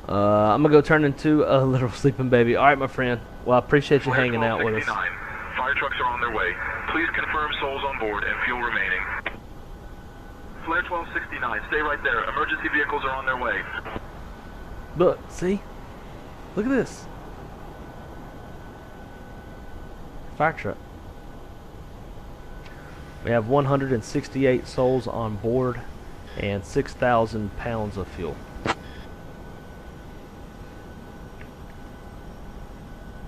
I'm gonna go turn into a little sleeping baby. All right, my friend. Well, I appreciate you hanging out with us. Fire trucks are on their way. Please confirm souls on board and fuel remaining. Flair 1269, stay right there. Emergency vehicles are on their way. Look, see? Look at this. Fire truck. We have 168 souls on board and 6,000 pounds of fuel.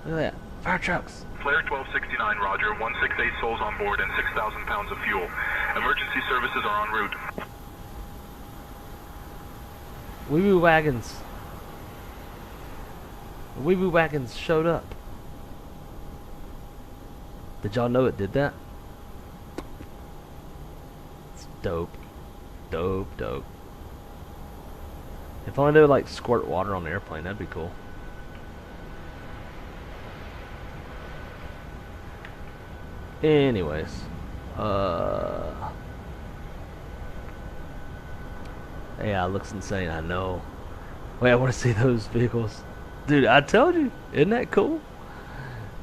Look at that. Fire trucks. Flair 1269, roger. 168 souls on board and 6,000 pounds of fuel. Emergency services are en route. Wee-woo wagons. Wee-woo wagons showed up. Did y'all know it did that? It's dope. Dope, dope. If only they would like squirt water on the airplane, that'd be cool. Anyways, yeah, it looks insane, I know. Wait, I want to see those vehicles. Dude, I told you, isn't that cool?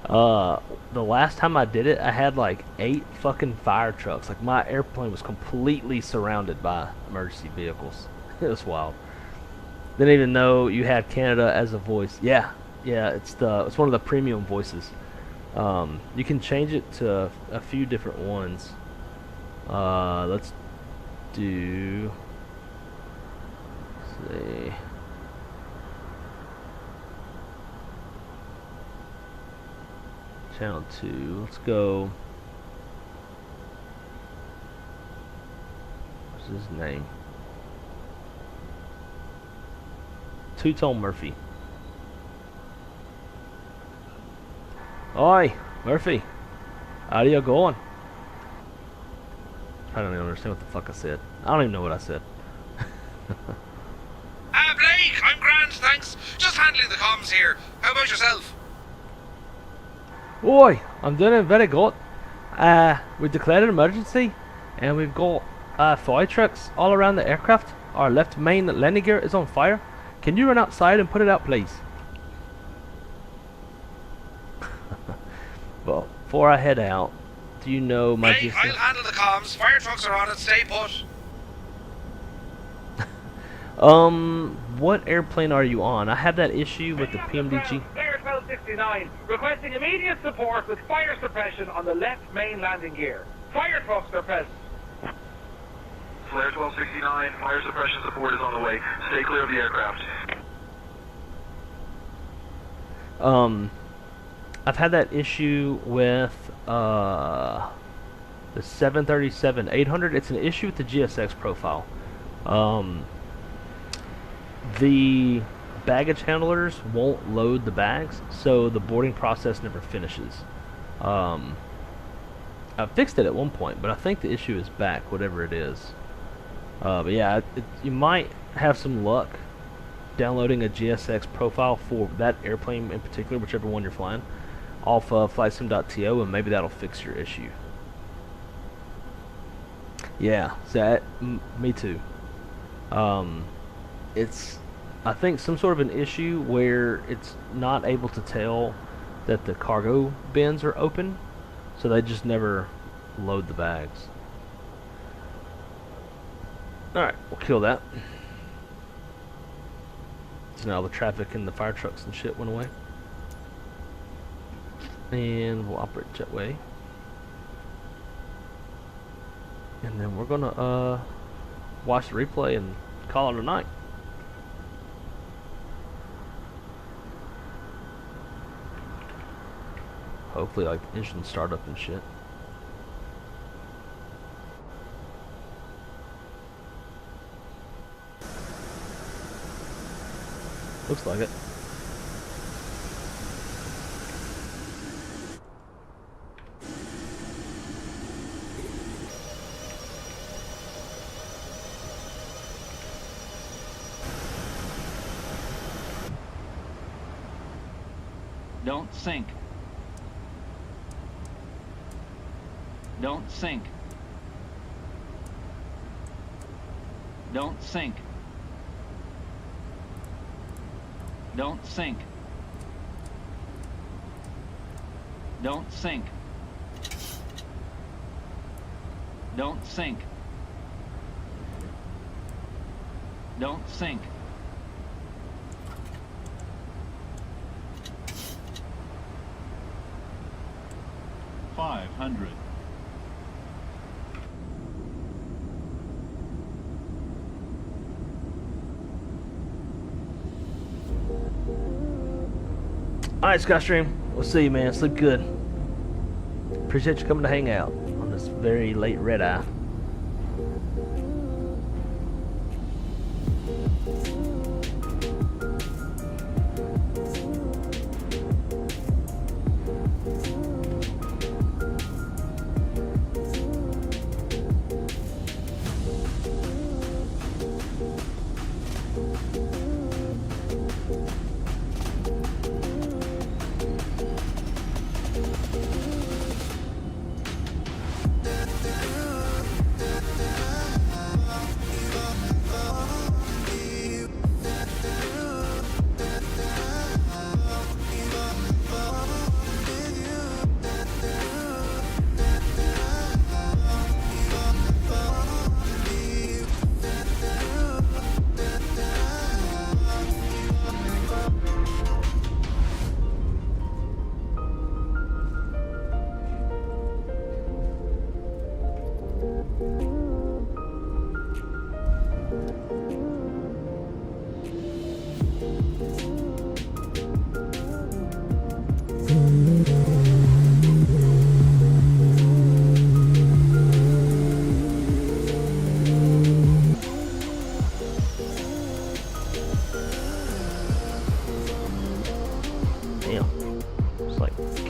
The last time I did it, I had like 8 fucking fire trucks. Like, my airplane was completely surrounded by emergency vehicles. It was wild. Didn't even know you had Canada as a voice. Yeah, it's one of the premium voices. You can change it to a few different ones. Let's do. Let's see. Channel 2. Let's go. What's his name? Two-Tone Murphy. Oi, Murphy. How you going? I don't even understand what the fuck I said. I don't even know what I said. Blake, I'm grand, thanks. Just handling the comms here. How about yourself? Oi, I'm doing very good. We declared an emergency, and we've got fire trucks all around the aircraft. Our left main landing gear is on fire. Can you run outside and put it out, please? Well, before I head out, do you know my Blake, I'll handle the comms. Fire trucks are on it. Stay put. What airplane are you on? I have that issue with the PMDG. Flair 1269, requesting immediate support with fire suppression on the left main landing gear. Fire trucks are present. Flair 1269, fire suppression support is on the way. Stay clear of the aircraft. I've had that issue with the 737-800. It's an issue with the GSX profile. The baggage handlers won't load the bags, so the boarding process never finishes. I fixed it at one point, but I think the issue is back, whatever it is. But yeah, you might have some luck downloading a GSX profile for that airplane in particular, whichever one you're flying, off flightsim.to, and maybe that'll fix your issue. Yeah, so me too. It's, I think, some sort of an issue where it's not able to tell that the cargo bins are open, so they just never load the bags. Alright, we'll kill that. So now the traffic and the fire trucks and shit went away. And we'll operate jetway. And then we're gonna watch the replay and call it a night. Hopefully, like, engine startup and shit. Looks like it. Don't sink. Don't sink. Don't sink. Don't sink. Don't sink. Don't sink. Don't sink. $500. Alright, Skystream. We'll see you, man. Sleep good. Appreciate you coming to hang out on this very late red eye.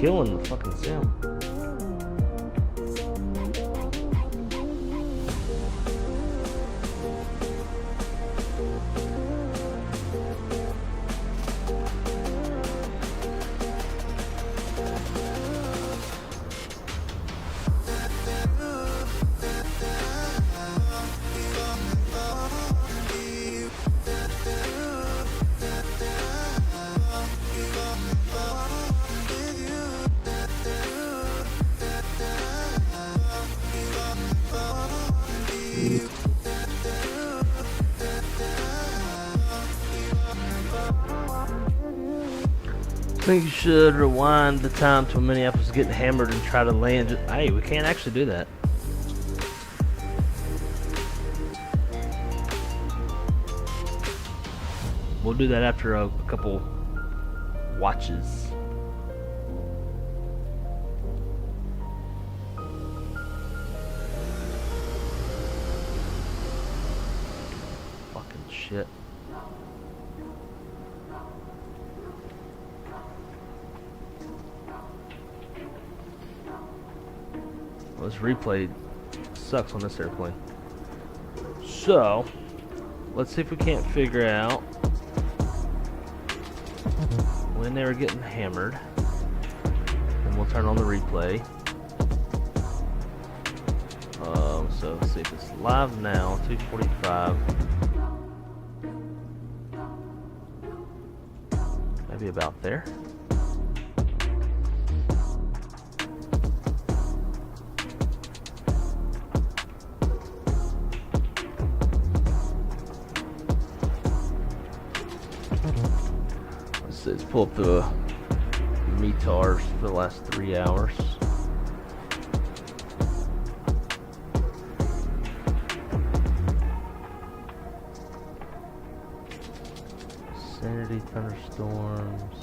killing the fucking sim. I think you should rewind the time to when Minneapolis is getting hammered and try to land. Hey, we can't actually do that. We'll do that after a couple watches. Fucking shit. Well, this replay sucks on this airplane. So, let's see if we can't figure out when they were getting hammered. And we'll turn on the replay. So let's see if it's live now, 2:45. Maybe about there. Let's pull up the METARs for the last 3 hours. Sanity thunderstorms.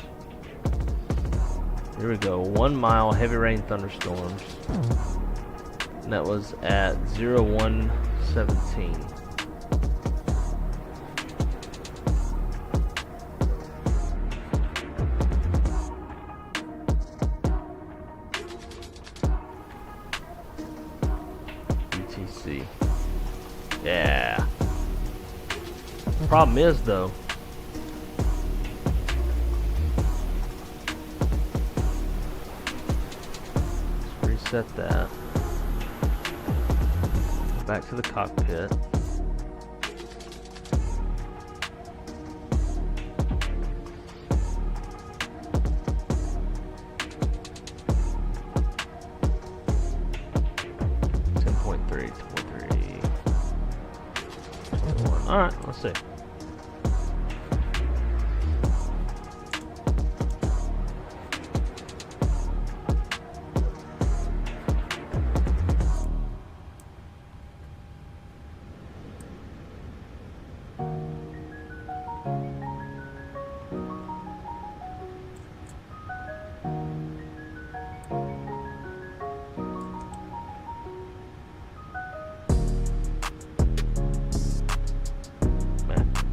Here we go. 1 mile heavy rain thunderstorms. And that was at 0117. Yeah. Problem is though, let's reset that. Back to the cockpit. Alright, let's see.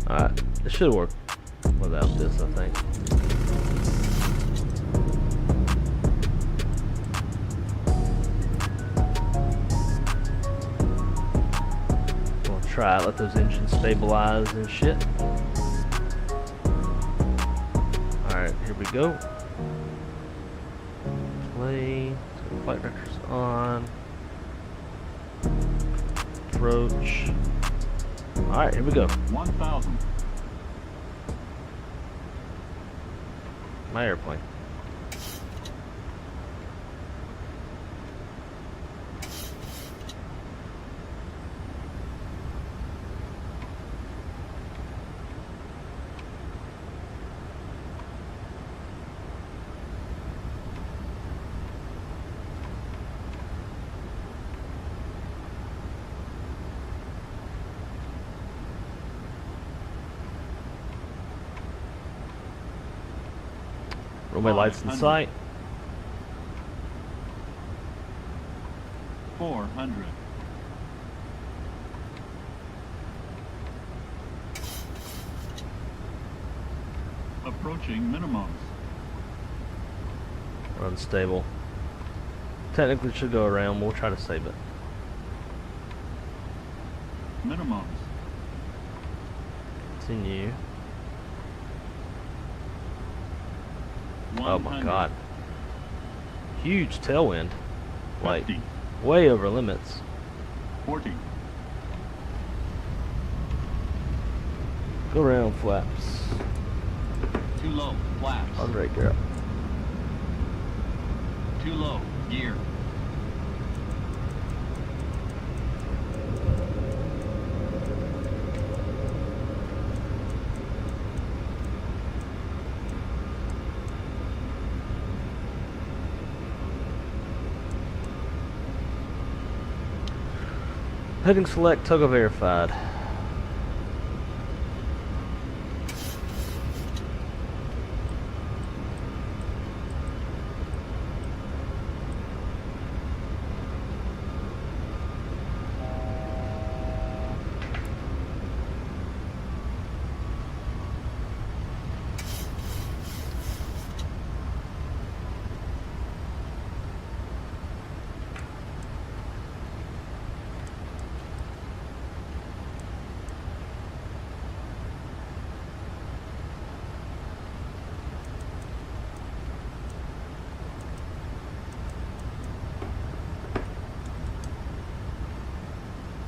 Alright, it should work without this, I think. We'll try it, let those engines stabilize and shit. Alright, here we go. Play, so flight vectors on. Approach. Alright, here we go. 1,000. My airplane. Runway lights in sight. 400. Approaching minimums. unstable. Technically it should go around. We'll try to save it. Minimums. Continue. Oh my god. Huge tailwind. Like, 50. way over limits. 40. Go around flaps. Too low, flaps. On rate, girl. Too low, gear. Heading select, toggle verified.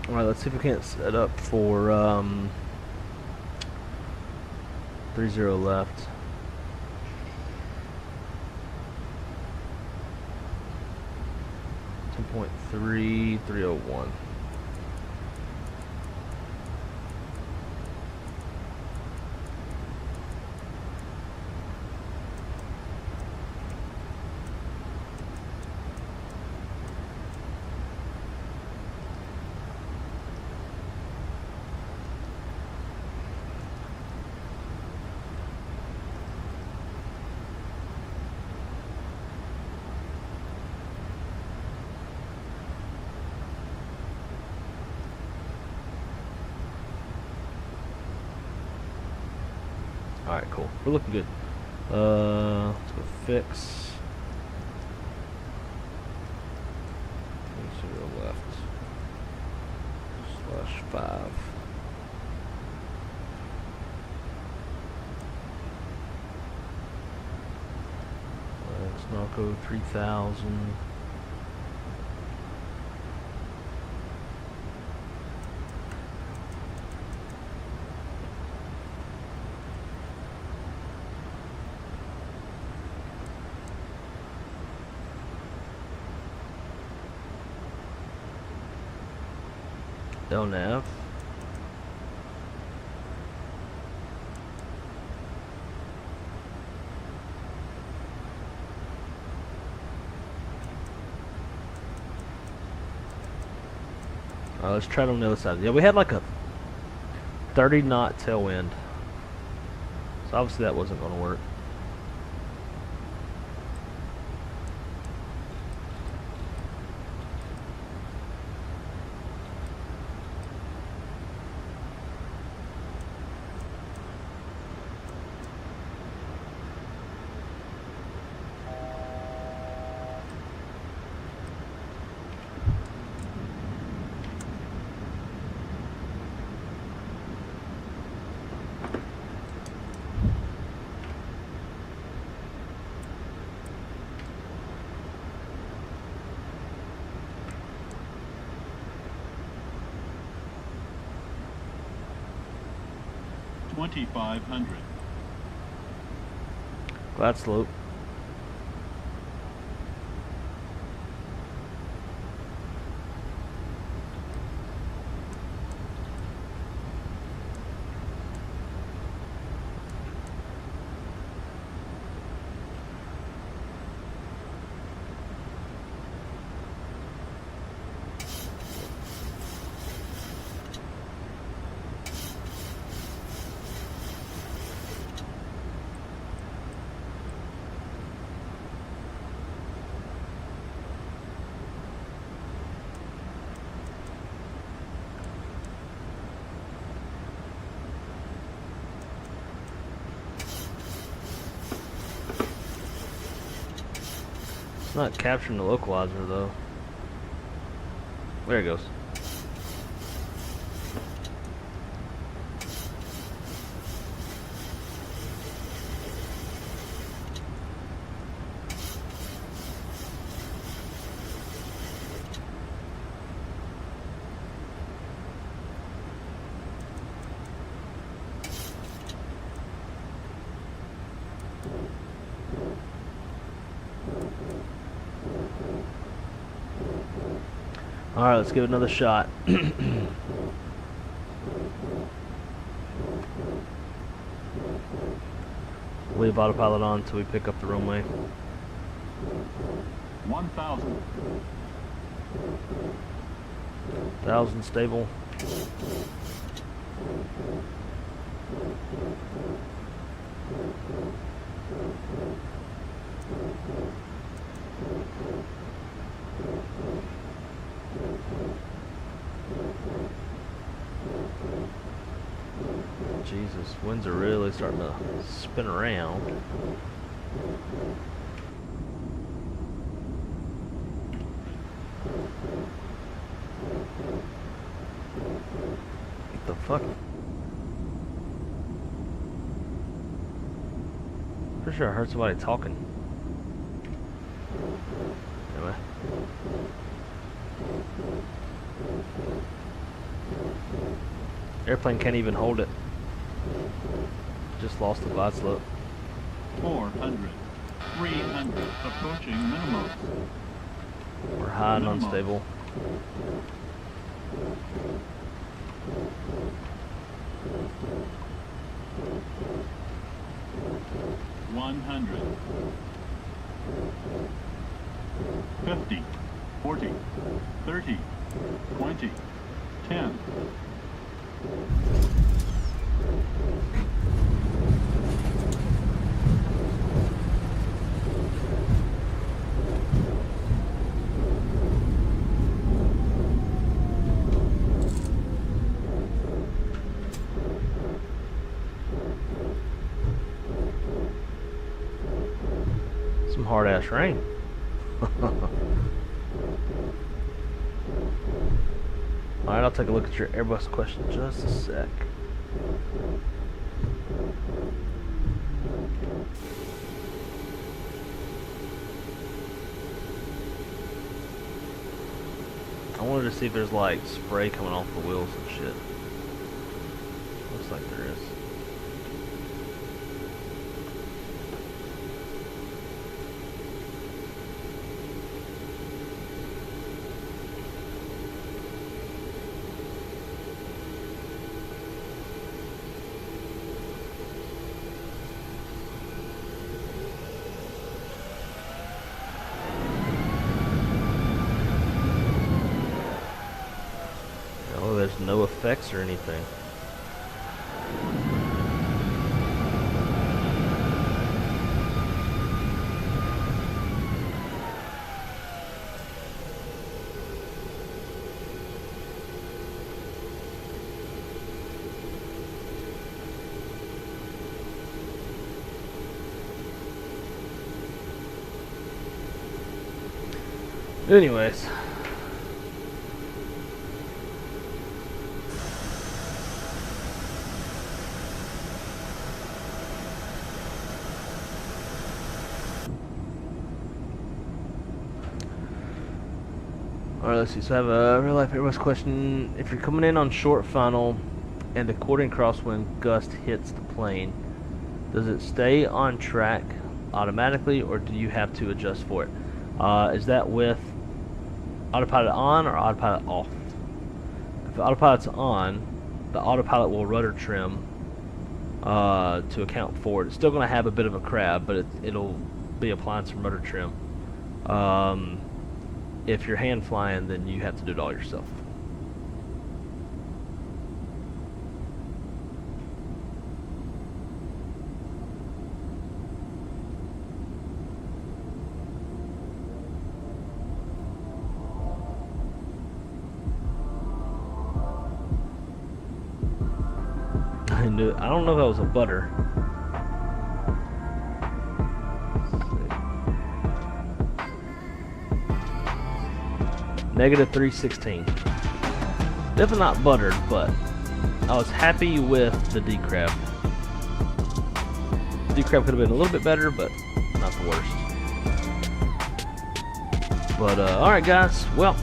Alright, let's see if we can't set up for 30 left. 10.3, 301. Alright, cool. We're looking good. Let's go fix. 0 left. /5. Let's not go 3000. Don't have. Alright, let's try it on the other side. Yeah, we had like a 30 knot tailwind. So obviously that wasn't going to work. $2,500. Glad slope. not capturing the localizer though. There it goes. Alright, let's give it another shot. Leave autopilot on until we pick up the runway. 1,000. 1,000 stable. Jesus, winds are really starting to spin around. What the fuck? Pretty sure I heard somebody talking. Anyway. Airplane can't even hold it. Just lost the glide slope. 400. 300. Approaching minimum. We're high and unstable. $100. 50. 40. 30. 20. 10. Some hard ass rain. Alright, I'll take a look at your Airbus question in just a sec. I wanted to see if there's like spray coming off the wheels and shit. Looks like there is. There's no effects or anything. Anyways. Alright, let's see. So I have a real life Airbus question. If you're coming in on short final and the quartering crosswind gust hits the plane, does it stay on track automatically or do you have to adjust for it? Is that with autopilot on or autopilot off? If the autopilot's on, the autopilot will rudder trim to account for it. It's still going to have a bit of a crab, but it'll be applying some rudder trim. If you're hand flying, then you have to do it all yourself. I don't know if that was a butter. -316. Definitely not buttered, but I was happy with the decrab. Decrab could have been a little bit better, but not the worst. But alright guys, well,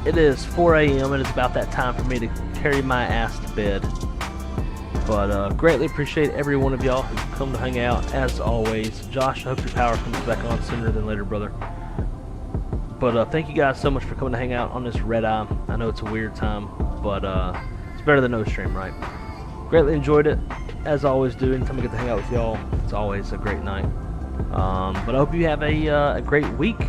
it is 4 a.m. and it's about that time for me to carry my ass to bed. But greatly appreciate every one of y'all who come to hang out, as always. Josh, I hope your power comes back on sooner than later, brother. But thank you guys so much for coming to hang out on this red eye. I know it's a weird time, but it's better than no stream, right? Greatly enjoyed it, as I always do. Anytime I get to hang out with y'all, it's always a great night. But I hope you have a great week.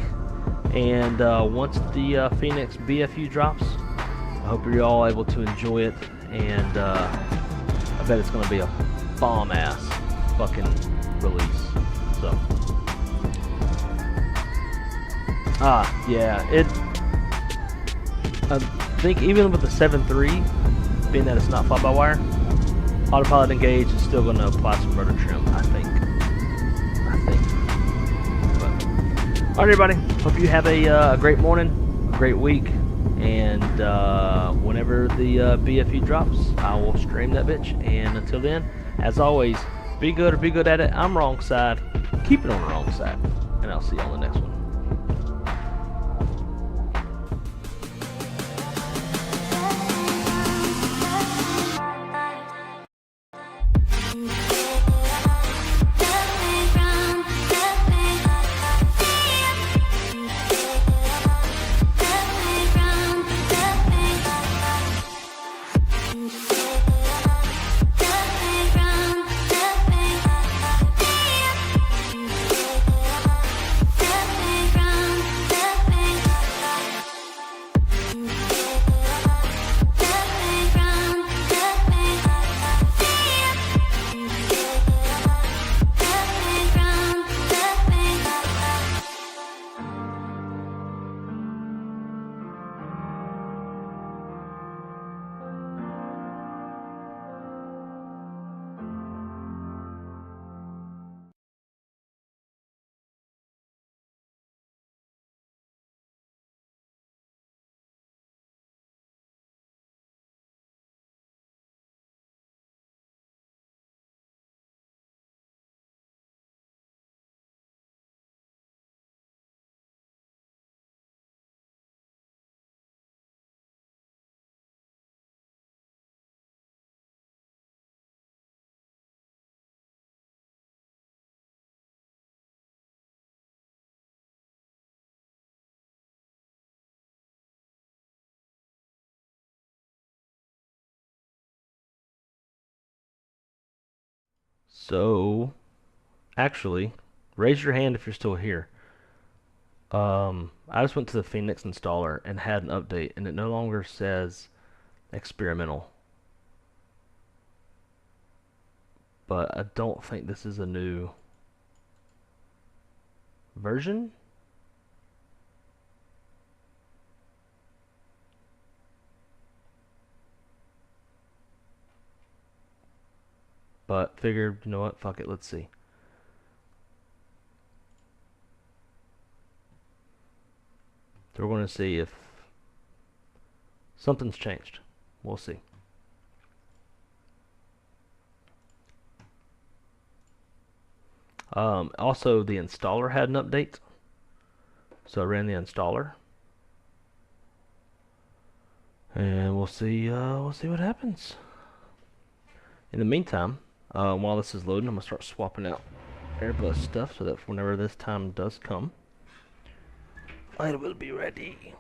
And once the Phoenix BFU drops, I hope you're all able to enjoy it. And I bet it's going to be a bomb-ass fucking release. So, yeah, I think even with the 7.3, being that it's not fly-by-wire, autopilot engage is still going to apply some rudder trim, I think. But, alright everybody, hope you have a great morning, a great week, and whenever the BFU drops, I will stream that bitch. And until then, as always, be good or be good at it. I'm wrong side. Keep it on the wrong side. And I'll see you on the next one. So, actually, raise your hand if you're still here. I just went to the Phoenix installer and had an update, and it no longer says experimental. But I don't think this is a new version. But figured, you know what, fuck it, let's see. So we're going to see if something's changed. We'll see. Also, the installer had an update. So I ran the installer. And we'll see what happens. In the meantime, while this is loading, I'm going to start swapping out Airbus stuff so that whenever this time does come, I will be ready.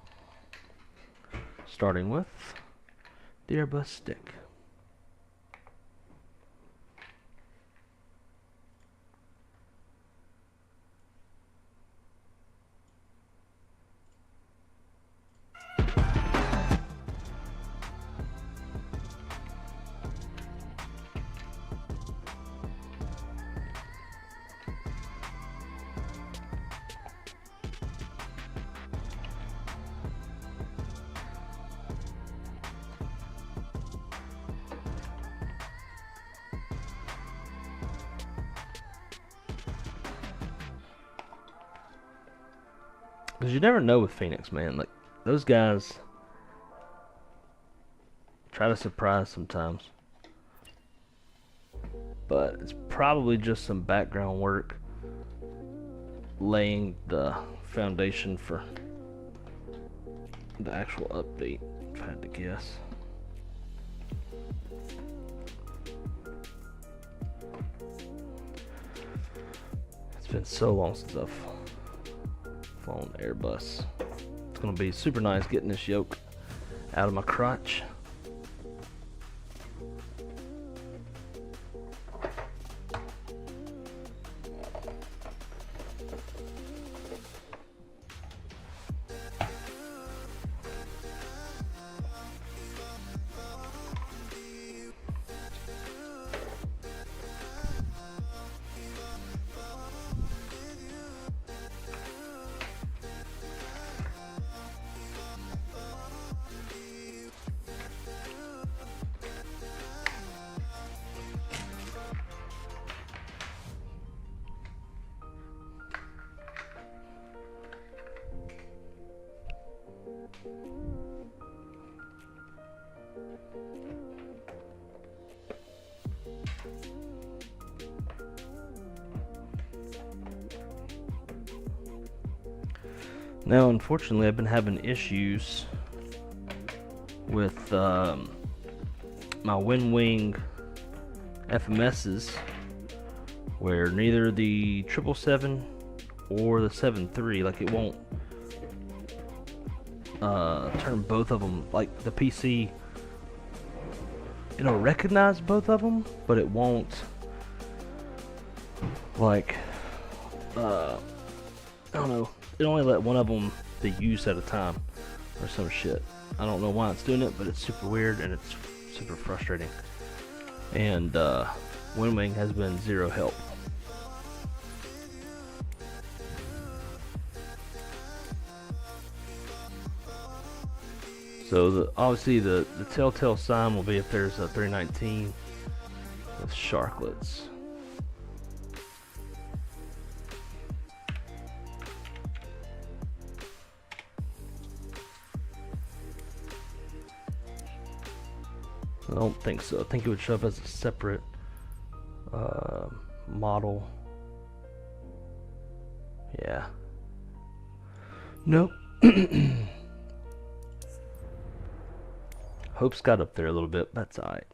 Starting with the Airbus stick. Because you never know with Phoenix, man. Like, those guys try to surprise sometimes. But it's probably just some background work laying the foundation for the actual update, if I had to guess. It's been so long since I've flown Airbus. It's gonna be super nice getting this yoke out of my crotch. Now, unfortunately, I've been having issues with my WinWing FMSs, where neither the 777 or the 73, like, it won't turn both of them. Like, the PC, it'll recognize both of them, but it won't, like, I don't know. It only let one of them be used at a time, or some shit. I don't know why it's doing it, but it's super weird and it's super frustrating. And WinWing has been zero help. So obviously the telltale sign will be if there's a 319 with sharklets. I don't think so. I think it would show up as a separate model. Yeah. Nope. Hope's got up there a little bit. That's alright.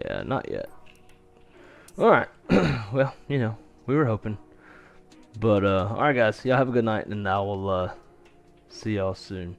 Yeah, not yet. Alright. Well, you know, we were hoping. But, alright guys. Y'all have a good night, and I will see y'all soon.